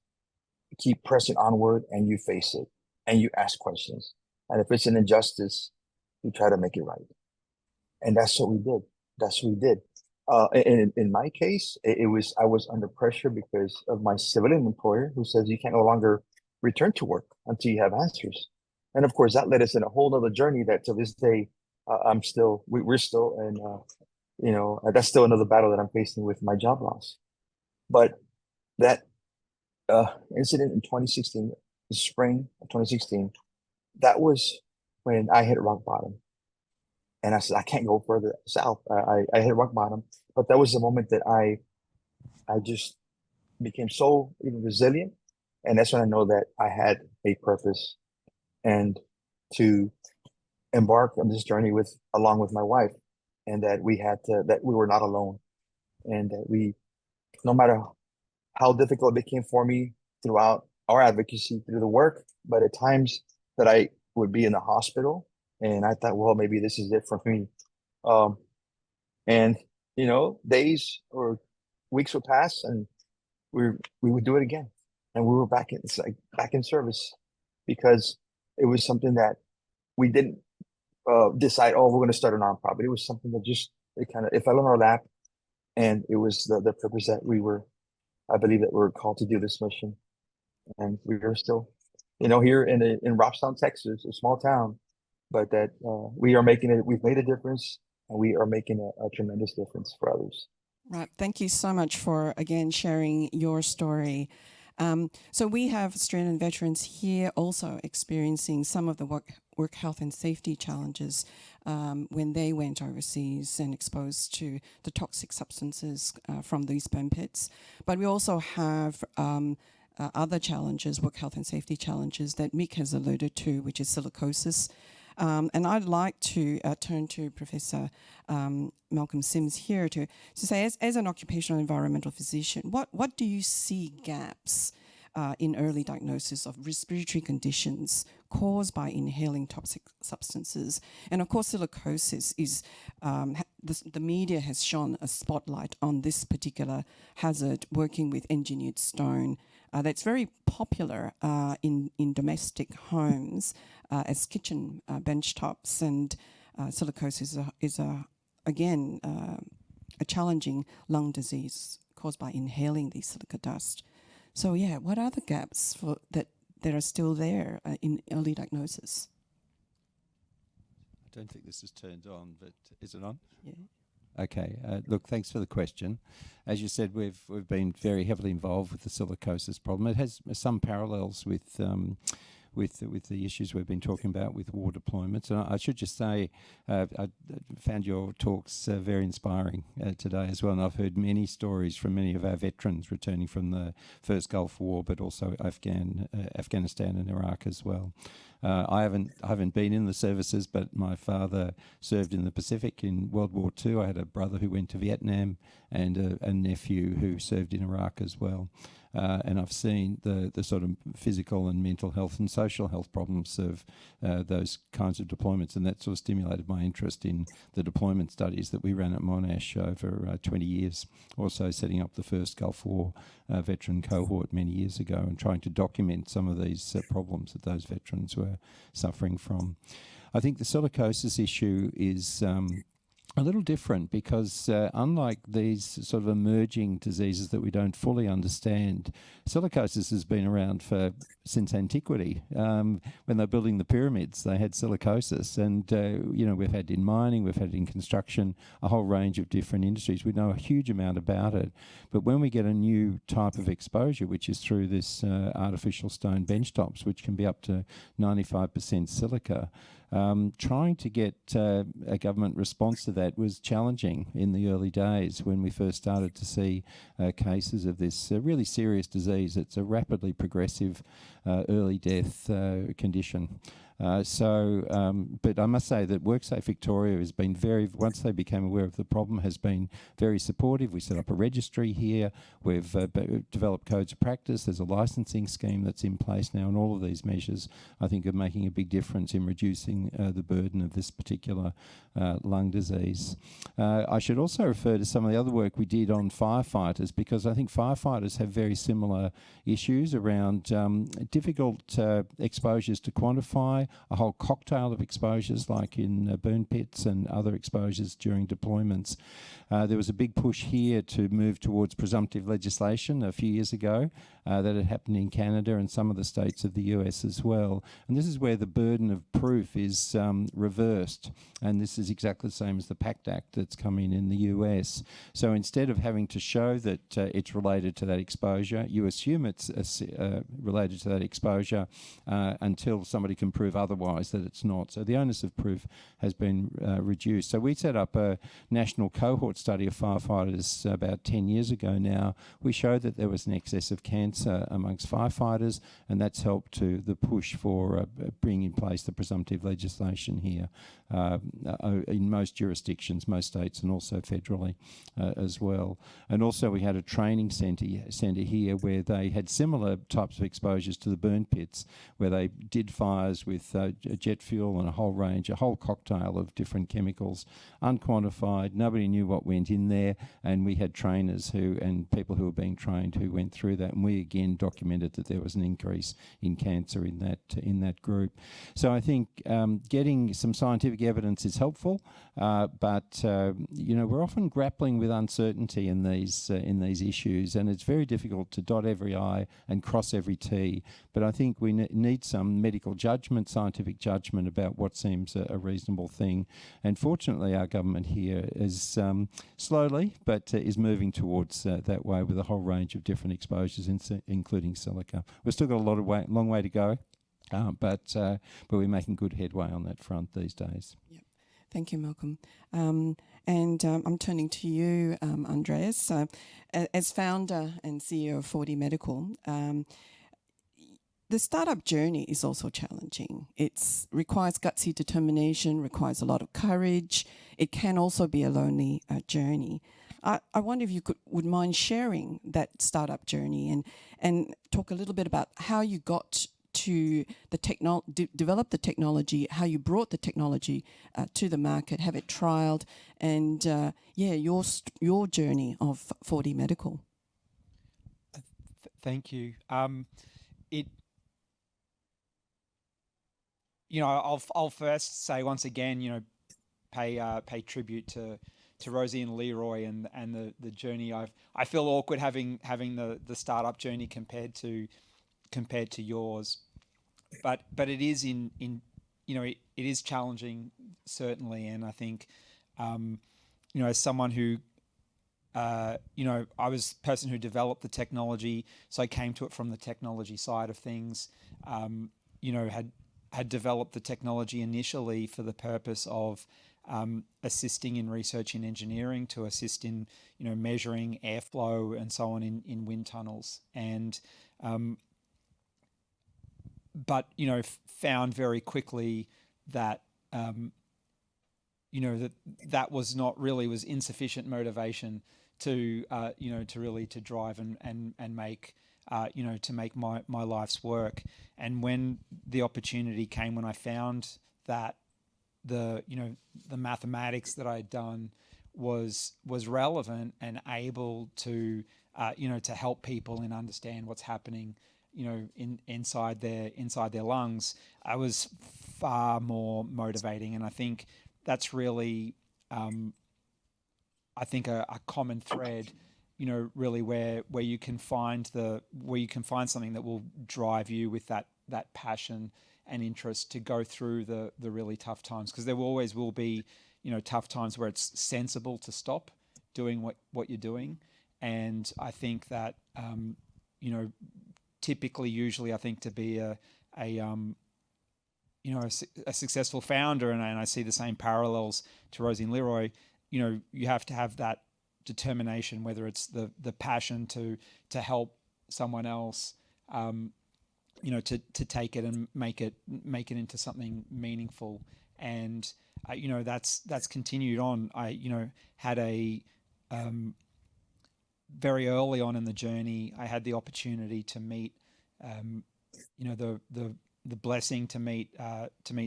keep pressing onward and you face it and you ask questions. And if it's an injustice, you try to make it right. And that's what we did. That's what we did. In my case, I was under pressure because of my civilian employer, who says you can no longer return to work until you have answers. And of course, that led us in a whole other journey that to this day, we're still in, that's still another battle that I'm facing with my job loss. But that incident in 2016, the spring of 2016, that was when I hit rock bottom. And I said, I can't go further south. I hit rock bottom. But that was the moment that I just became so even resilient. And that's when I know that I had a purpose and to embark on this journey along with my wife, and that that we were not alone, and that no matter how difficult it became for me throughout our advocacy through the work, but at times that I would be in the hospital and I thought, well, maybe this is it for me. And days or weeks would pass and we would do it again. And we were back in service, because it was something that we didn't decide, oh, we're going to start a nonprofit. It was something that it fell in our lap, and it was the purpose that I believe that we're called to do this mission. And we are still, here in Robstown, Texas, a small town, but that we've made a difference, and we are making a tremendous difference for others. Right. Thank you so much for, again, sharing your story. So we have Australian veterans here also experiencing some of the work health and safety challenges when they went overseas and exposed to the toxic substances from these burn pits. But we also have other challenges, work health and safety challenges that Mick has alluded to, which is silicosis. And I'd like to turn to Professor Malcolm Sims here to say, as an occupational environmental physician, what do you see gaps in early diagnosis of respiratory conditions caused by inhaling toxic substances? And of course, silicosis is, the media has shone a spotlight on this particular hazard, working with engineered stone. That's very popular in domestic homes as kitchen benchtops, and silicosis is again a challenging lung disease caused by inhaling the silica dust. So yeah, what are the gaps that are still there in early diagnosis? I don't think this is turned on, but is it on? Yeah. Okay. Look, thanks for the question. As you said, we've been very heavily involved with the silicosis problem. It has some parallels with the issues we've been talking about with war deployments. And I should just say, I found your talks very inspiring today as well. And I've heard many stories from many of our veterans returning from the first Gulf War, but also Afghanistan and Iraq as well. I haven't been in the services, but my father served in the Pacific in World War II. I had a brother who went to Vietnam and a nephew who served in Iraq as well. And I've seen the sort of physical and mental health and social health problems of those kinds of deployments, and that sort of stimulated my interest in the deployment studies that we ran at Monash over 20 years, also setting up the first Gulf War veteran cohort many years ago and trying to document some of these problems that those veterans were suffering from. I think the silicosis issue is a little different because unlike these sort of emerging diseases that we don't fully understand, silicosis has been around since antiquity. When they're building the pyramids, they had silicosis, and we've had in mining, we've had in construction, a whole range of different industries. We know a huge amount about it, but when we get a new type of exposure, which is through this artificial stone benchtops, which can be up to 95% silica, trying to get a government response to that was challenging in the early days when we first started to see cases of this really serious disease. It's a rapidly progressive early death condition. But I must say that WorkSafe Victoria has been once they became aware of the problem, has been very supportive. We set up a registry here. We've developed codes of practice. There's a licensing scheme that's in place now, and all of these measures, I think, are making a big difference in reducing the burden of this particular lung disease. I should also refer to some of the other work we did on firefighters, because I think firefighters have very similar issues around difficult exposures to quantify, a whole cocktail of exposures like in burn pits and other exposures during deployments. There was a big push here to move towards presumptive legislation a few years ago that had happened in Canada and some of the states of the US as well. And this is where the burden of proof is reversed. And this is exactly the same as the PACT Act that's come in the US. So instead of having to show that it's related to that exposure, you assume it's related to that exposure until somebody can prove otherwise that it's not. So the onus of proof has been reduced. So we set up a national cohort study of firefighters about 10 years ago now. We showed that there was an excess of cancer amongst firefighters, and that's helped to the push for bringing in place the presumptive legislation here in most jurisdictions, most states, and also federally as well. And also we had a training centre here where they had similar types of exposures to the burn pits, where they did fires with jet fuel and a whole cocktail of different chemicals, unquantified. Nobody knew what went in there, and we had trainers and people who were being trained who went through that, and we again documented that there was an increase in cancer in that group. So I think getting some scientific evidence is helpful, but we're often grappling with uncertainty in these issues, and it's very difficult to dot every I and cross every T. But I think we need some medical judgment, scientific judgment about what seems a reasonable thing. And fortunately, our government here is slowly, but is moving towards that way with a whole range of different exposures, including silica. We've still got a long way to go, but we're making good headway on that front these days. Yep. Thank you, Malcolm. And I'm turning to you, Andreas. As founder and CEO of 4DMedical, the startup journey is also challenging. It requires gutsy determination, requires a lot of courage. It can also be a lonely journey. I wonder if you would mind sharing that startup journey and talk a little bit about how you got to develop the technology, how you brought the technology to the market, have it trialed, and your journey of 4DMedical. Thank you. I'll first say once again, pay tribute to Rosie and Leroy and the journey. I feel awkward having the startup journey compared to yours, but it is it is challenging, certainly. And I think as someone who I was the person who developed the technology, so I came to it from the technology side of things. Had developed the technology initially for the purpose of assisting in research and engineering, to assist in measuring airflow and so on in wind tunnels, and but found very quickly that that was insufficient motivation to to drive and make to make my life's work. And when the opportunity came, when I found that the mathematics that I had done was relevant and able to to help people and understand what's happening inside their lungs, I was far more motivating. And I think that's really a common thread, really where you can find something that will drive you with that passion and interest to go through the really tough times, because there always will be tough times where it's sensible to stop doing what you're doing. And I think that usually I think to be a successful founder, and I see the same parallels to Rosie and Leroy, you have to have that determination, whether it's the passion to help someone else, to take it and make it into something meaningful. And that's continued on. I had a very early on in the journey, I had the opportunity to meet the blessing to meet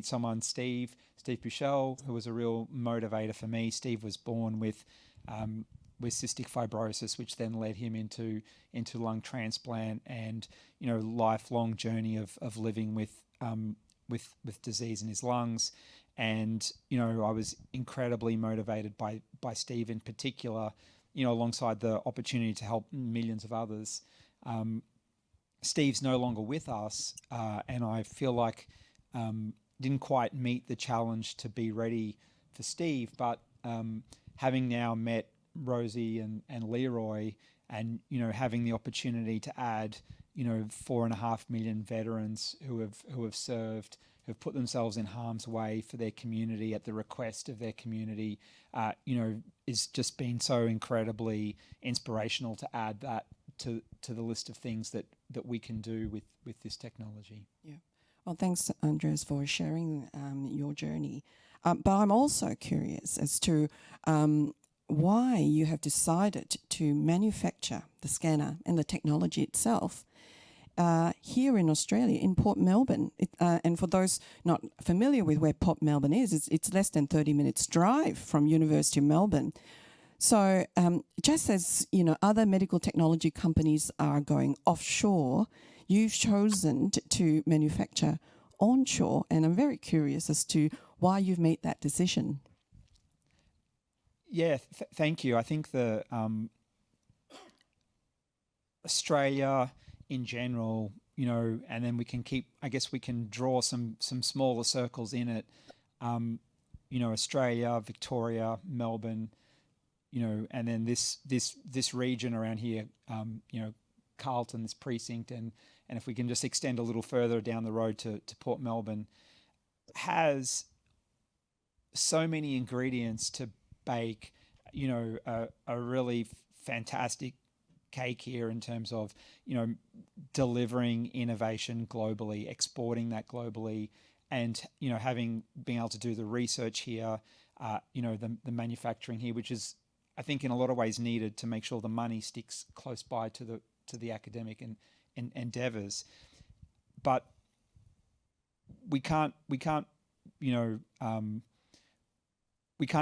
someone, Steve Buchel, who was a real motivator for me. Steve was born with cystic fibrosis, which then led him into lung transplant and lifelong journey of living with disease in his lungs. And I was incredibly motivated by Steve in particular, alongside the opportunity to help millions of others. Steve's no longer with us, and I feel like didn't quite meet the challenge to be ready for Steve. But having now met Rosie and Leroy, and having the opportunity to add 4.5 million veterans who have served who've put themselves in harm's way for their community at the request of their community, is just been so incredibly inspirational to add that to the list of things that we can do with this technology. Yeah. Well, thanks, Andres, for sharing your journey. But I'm also curious as to why you have decided to manufacture the scanner and the technology itself here in Australia, in Port Melbourne. And for those not familiar with where Port Melbourne is, it's less than 30 minutes drive from University of Melbourne. So just as, other medical technology companies are going offshore, you've chosen to manufacture onshore, and I'm very curious as to why you've made that decision. Yeah, thank you. I think the Australia in general, and then we can draw some smaller circles in it. Australia, Victoria, Melbourne, and then this region around here, Carlton, this precinct, and if we can just extend a little further down the road to Port Melbourne, has so many ingredients to bake, a really fantastic cake here in terms of, delivering innovation globally, exporting that globally, and, being able to do the research here, the manufacturing here, which is, I think, in a lot of ways needed to make sure the money sticks close by to the academic and endeavors. But we can't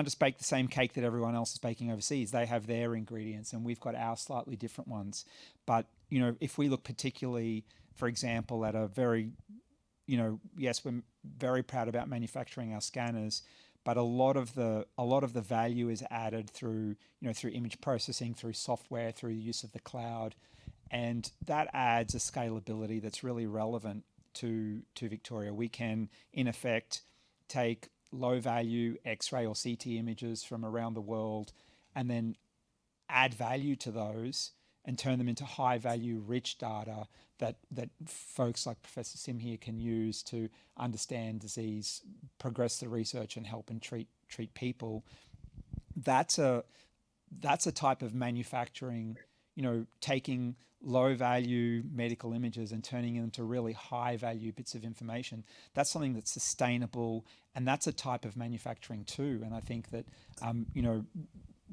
just bake the same cake that everyone else is baking overseas. They have their ingredients and we've got our slightly different ones. But, if we look particularly, for example, at a very, yes, we're very proud about manufacturing our scanners, but a lot of the value is added through image processing, through software, through the use of the cloud. And that adds a scalability that's really relevant to Victoria. We can, in effect, take low-value X-ray or CT images from around the world and then add value to those and turn them into high-value, rich data that folks like Professor Sim here can use to understand disease, progress the research, and help and treat people. That's a type of manufacturing, taking low-value medical images and turning them into really high-value bits of information. That's something that's sustainable, and that's a type of manufacturing too. And I think that,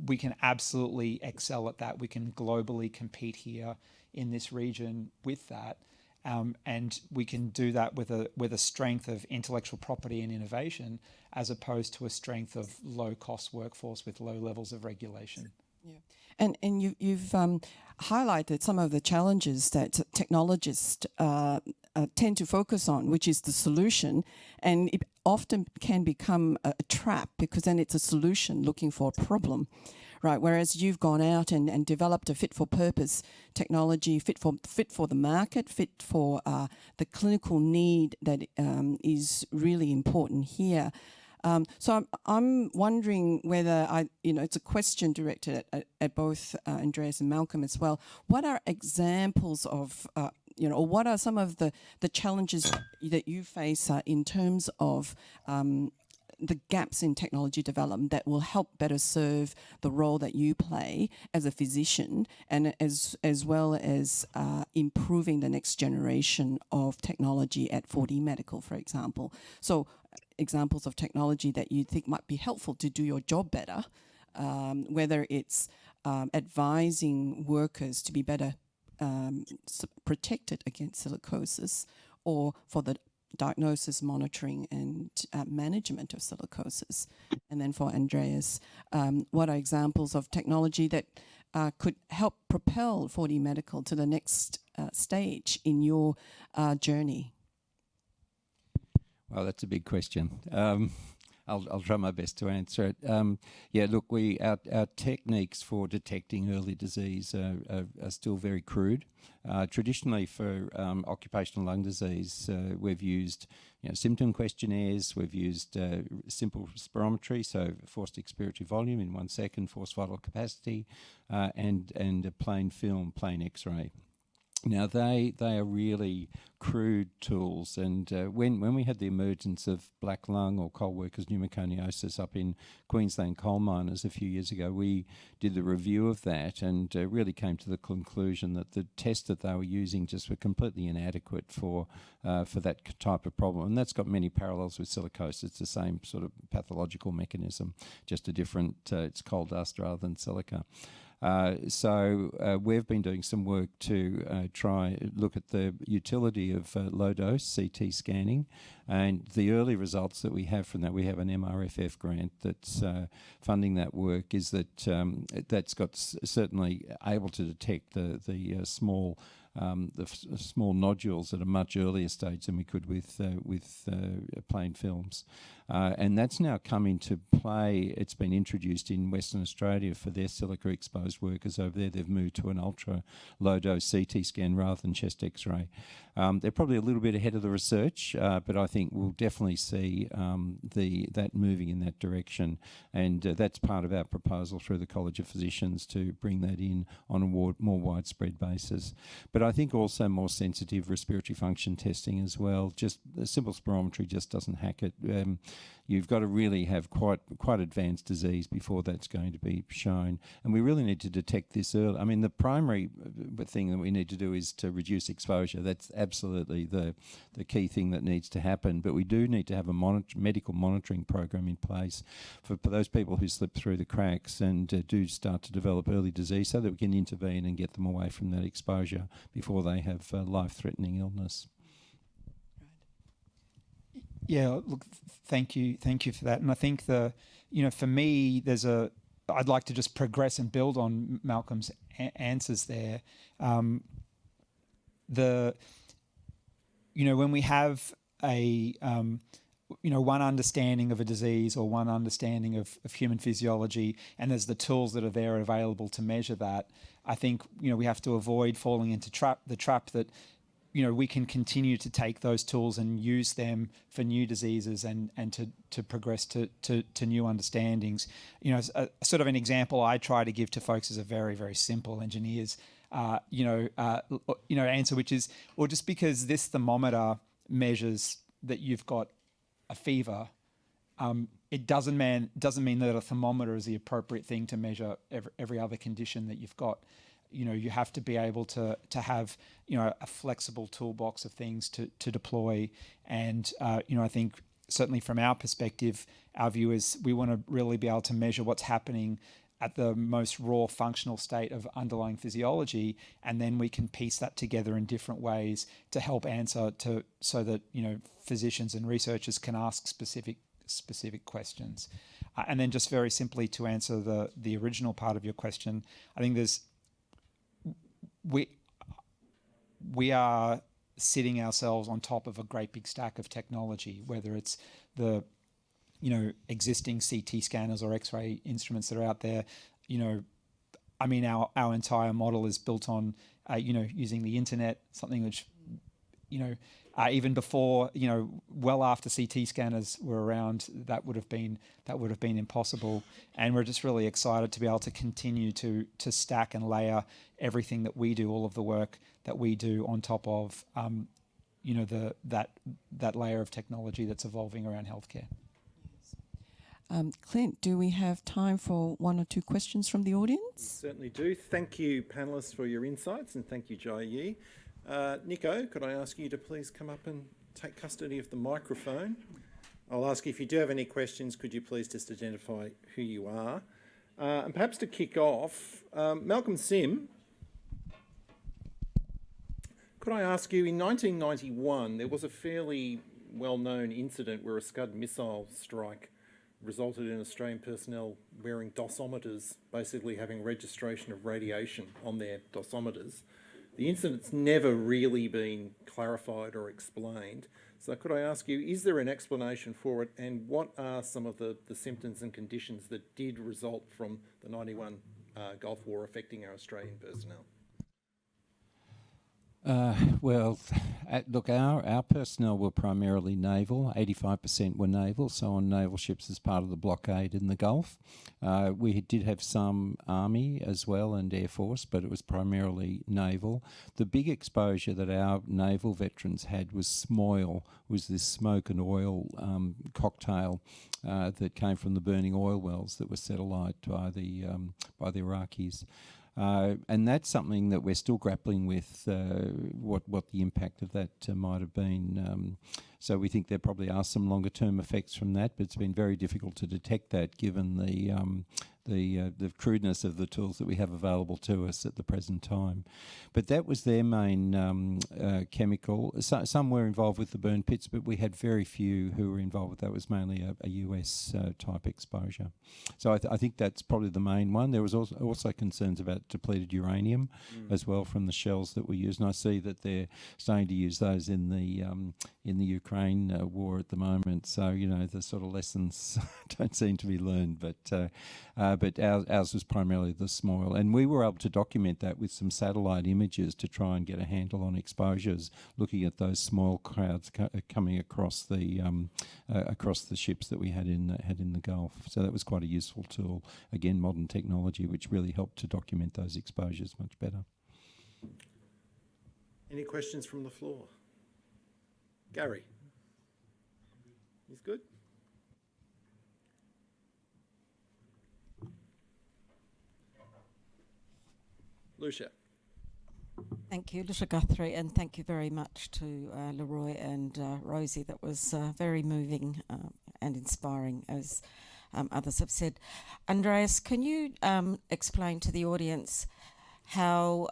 we can absolutely excel at that. We can globally compete here in this region with that. And we can do that with a strength of intellectual property and innovation, as opposed to a strength of low-cost workforce with low levels of regulation. Yeah, and you've highlighted some of the challenges that technologists tend to focus on, which is the solution, and it often can become a trap because then it's a solution looking for a problem. Right, whereas you've gone out and developed a fit-for-purpose technology, fit for the market, fit for the clinical need that is really important here. So I'm wondering whether it's a question directed at both Andreas and Malcolm as well. What are examples of, or what are some of the challenges that you face in terms of the gaps in technology development that will help better serve the role that you play as a physician, and as well as improving the next generation of technology at 4DMedical, for example? So examples of technology that you think might be helpful to do your job better, whether it's advising workers to be better protected against silicosis, or for the diagnosis, monitoring, and management of silicosis. And then for Andreas, what are examples of technology that could help propel 4DMedical to the next stage in your journey? Well, that's a big question. I'll try my best to answer it. Yeah, look, our techniques for detecting early disease are still very crude. Traditionally, for occupational lung disease, we've used symptom questionnaires. We've used simple spirometry, so forced expiratory volume in 1 second, forced vital capacity, and a plain film, plain X-ray. Now they are really crude tools, and when we had the emergence of black lung or coal workers pneumoconiosis up in Queensland coal miners a few years ago, we did the review of that and really came to the conclusion that the tests that they were using just were completely inadequate for that type of problem, and that's got many parallels with silicosis. It's the same sort of pathological mechanism, just a different. It's coal dust rather than silica. So we've been doing some work to try look at the utility of low-dose CT scanning, and the early results that we have from that, we have an MRFF grant that's funding that work, is that that's got certainly able to detect the small small nodules at a much earlier stage than we could with plain films. And that's now come into play. It's been introduced in Western Australia for their silica exposed workers over there. They've moved to an ultra low dose CT scan rather than chest x-ray. They're probably a little bit ahead of the research, but I think we'll definitely see that moving in that direction. And that's part of our proposal through the College of Physicians to bring that in on a more widespread basis. But I think also more sensitive respiratory function testing as well. Just a simple spirometry just doesn't hack it. You've got to really have quite advanced disease before that's going to be shown. And we really need to detect this early. I mean, the primary thing that we need to do is to reduce exposure. That's absolutely the key thing that needs to happen. But we do need to have a medical monitoring program in place for those people who slip through the cracks and do start to develop early disease, so that we can intervene and get them away from that exposure before they have life-threatening illness. Yeah, look, thank you for that. And I think for me, I'd like to just progress and build on Malcolm's answers there. When we have one understanding of a disease or one understanding of human physiology, and there's the tools that are there available to measure that, I think, we have to avoid falling into the trap that, we can continue to take those tools and use them for new diseases and to progress to new understandings. Sort of an example I try to give to folks is a very, very simple engineer's, answer, which is, well, just because this thermometer measures that you've got a fever, it doesn't mean that a thermometer is the appropriate thing to measure every other condition that you've got. You have to be able to have, a flexible toolbox of things to deploy. And, I think certainly from our perspective, our view is we want to really be able to measure what's happening at the most raw functional state of underlying physiology, and then we can piece that together in different ways to help answer so that, physicians and researchers can ask specific questions. And then just very simply to answer the original part of your question, I think we are sitting ourselves on top of a great big stack of technology, whether it's the existing CT scanners or X-ray instruments that are out there. Our entire model is built on using the internet, something which even before, well after CT scanners were around, that would have been impossible. And we're just really excited to be able to continue to stack and layer everything that we do, all of the work that we do, on top of that layer of technology that's evolving around healthcare. Clint, do we have time for one or two questions from the audience? We certainly do. Thank you, panellists, for your insights, and thank you, Jai Yi. Nico, could I ask you to please come up and take custody of the microphone? I'll ask you, if you do have any questions, could you please just identify who you are? And perhaps to kick off, Malcolm Sim, could I ask you, in 1991, there was a fairly well-known incident where a Scud missile strike resulted in Australian personnel wearing dosimeters, basically having registration of radiation on their dosimeters. The incident's never really been clarified or explained. So could I ask you, is there an explanation for it, and what are some of the symptoms and conditions that did result from the 91 Gulf War affecting our Australian personnel? Well, look, our personnel were primarily naval. 85% were naval, so on naval ships as part of the blockade in the Gulf. We did have some Army as well and Air Force, but it was primarily naval. The big exposure that our naval veterans had was SMOIL, was this smoke and oil cocktail that came from the burning oil wells that were set alight by the Iraqis. And that's something that we're still grappling with, what the impact of that might have been. So we think there probably are some longer term effects from that, but it's been very difficult to detect that given the crudeness of the tools that we have available to us at the present time. But that was their main chemical. Some were involved with the burn pits, but we had very few who were involved with that. It was mainly a US type exposure. So I think that's probably the main one. There was also concerns about depleted uranium as well from the shells that were used, and I see that they're starting to use those in the Ukraine war at the moment. So the sort of lessons don't seem to be learned, but ours was primarily the SMOIL, and we were able to document that with some satellite images to try and get a handle on exposures, looking at those small clouds coming across the ships that we had in the Gulf. So that was quite a useful tool. Again, modern technology, which really helped to document those exposures much better. Any questions from the floor? Gary? He's good? Lucia. Thank you, Lucia Guthrie, and thank you very much to Leroy and Rosie. That was very moving and inspiring, as others have said. Andreas, can you explain to the audience how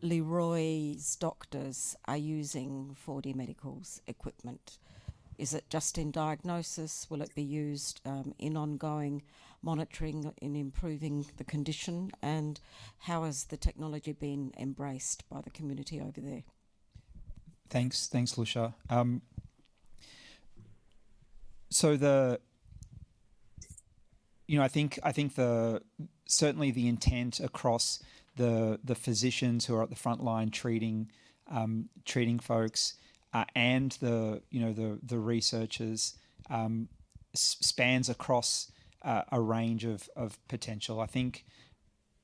Leroy's doctors are using 4DMedical's equipment? Is it just in diagnosis? Will it be used in ongoing monitoring, in improving the condition? And how has the technology been embraced by the community over there? Thanks, Lucia. So I think certainly the intent across the physicians who are at the front line treating folks and the researchers spans across a range of potential. I think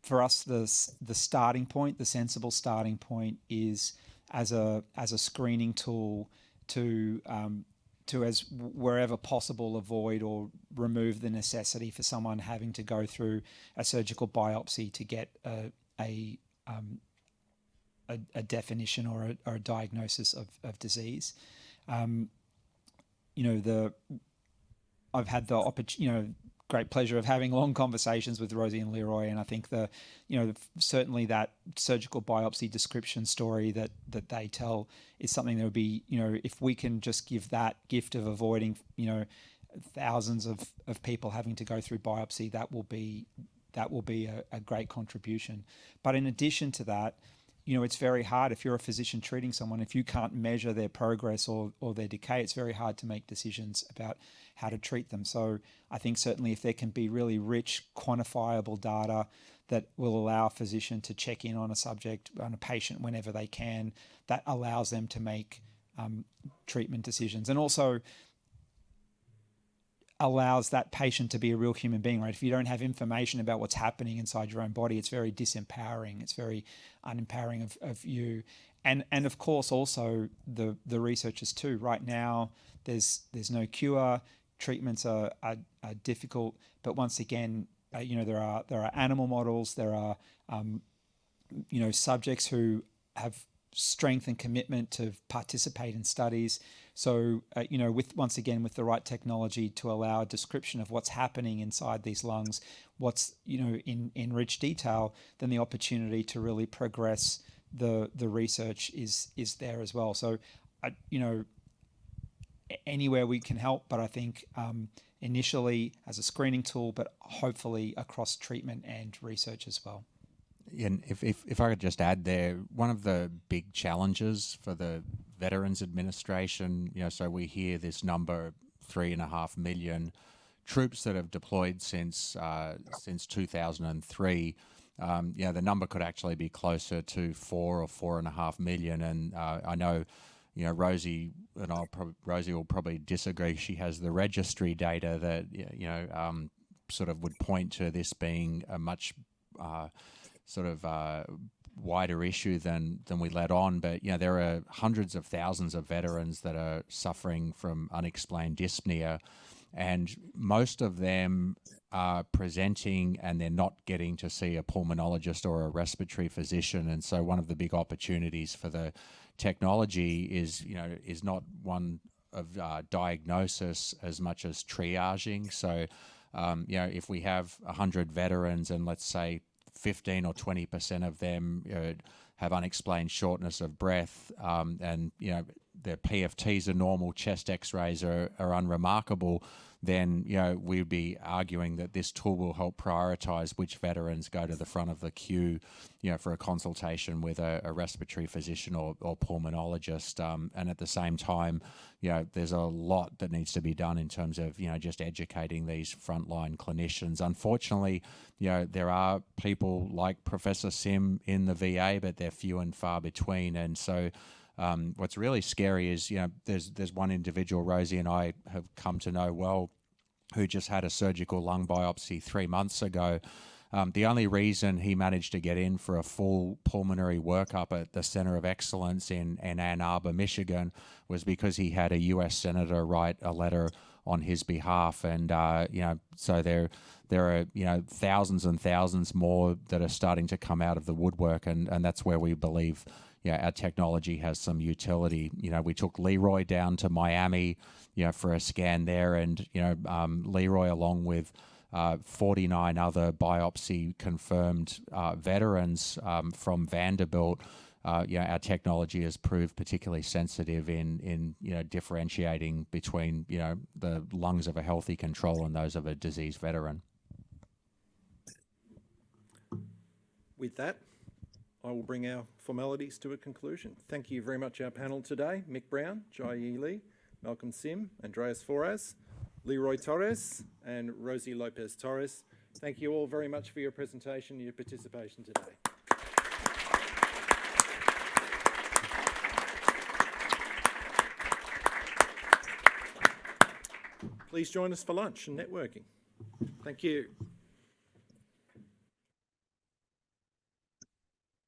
for us the starting point, the sensible starting point, is as a screening tool to as wherever possible avoid or remove the necessity for someone having to go through a surgical biopsy to get a definition or a diagnosis of disease. I've had the great pleasure of having long conversations with Rosie and Leroy, and I think certainly that surgical biopsy description story that they tell is something that would be, if we can just give that gift of avoiding, thousands of people having to go through biopsy, that will be a great contribution. But in addition to that, it's very hard if you're a physician treating someone, if you can't measure their progress or their decay, it's very hard to make decisions about how to treat them. So I think certainly if there can be really rich, quantifiable data that will allow a physician to check in on a subject, on a patient whenever they can, that allows them to make treatment decisions. And also allows that patient to be a real human being, right? If you don't have information about what's happening inside your own body, it's very disempowering. It's very unempowering of you. And of course, also the researchers too. Right now, there's no cure. Treatments are difficult. But once again, there are animal models. There are subjects who have strength and commitment to participate in studies. So, with the right technology to allow a description of what's happening inside these lungs, what's, in rich detail, then the opportunity to really progress the research is there as well. So, anywhere we can help, but I think initially as a screening tool, but hopefully across treatment and research as well. And if I could just add there, one of the big challenges for the Veterans Administration, so we hear this number, 3.5 million troops that have deployed since 2003. the number could actually be closer to 4 or 4.5 million. And I know, Rosie and Rosie will probably disagree. She has the registry data that sort of would point to this being a much wider issue than we let on. But there are hundreds of thousands of veterans that are suffering from unexplained dyspnea, and most of them are presenting and they're not getting to see a pulmonologist or a respiratory physician. And so one of the big opportunities for the technology is not one of diagnosis as much as triaging. So if we have 100 veterans and let's say 15 or 20% of them have unexplained shortness of breath, and their PFTs are normal, chest X-rays are unremarkable, then we'd be arguing that this tool will help prioritize which veterans go to the front of the queue, for a consultation with a respiratory physician or pulmonologist. And at the same time, there's a lot that needs to be done in terms of just educating these frontline clinicians. Unfortunately, there are people like Professor Sim in the VA, but they're few and far between. And so what's really scary is, there's one individual Rosie and I have come to know well who just had a surgical lung biopsy 3 months ago. The only reason he managed to get in for a full pulmonary workup at the Center of Excellence in Ann Arbor, Michigan, was because he had a U.S. Senator write a letter on his behalf. And, so there are, thousands and thousands more that are starting to come out of the woodwork. And that's where we believe our technology has some utility. We took Leroy down to Miami, for a scan there, and Leroy, along with 49 other biopsy confirmed veterans from Vanderbilt, our technology has proved particularly sensitive in differentiating between the lungs of a healthy control and those of a diseased veteran. With that, I will bring our formalities to a conclusion. Thank you very much, our panel today: Mick Brown, Jai-Yi Lee, Malcolm Sim, Andreas Foras, Leroy Torres, and Rosie Lopez Torres. Thank you all very much for your presentation and your participation today. Please join us for lunch and networking. Thank you.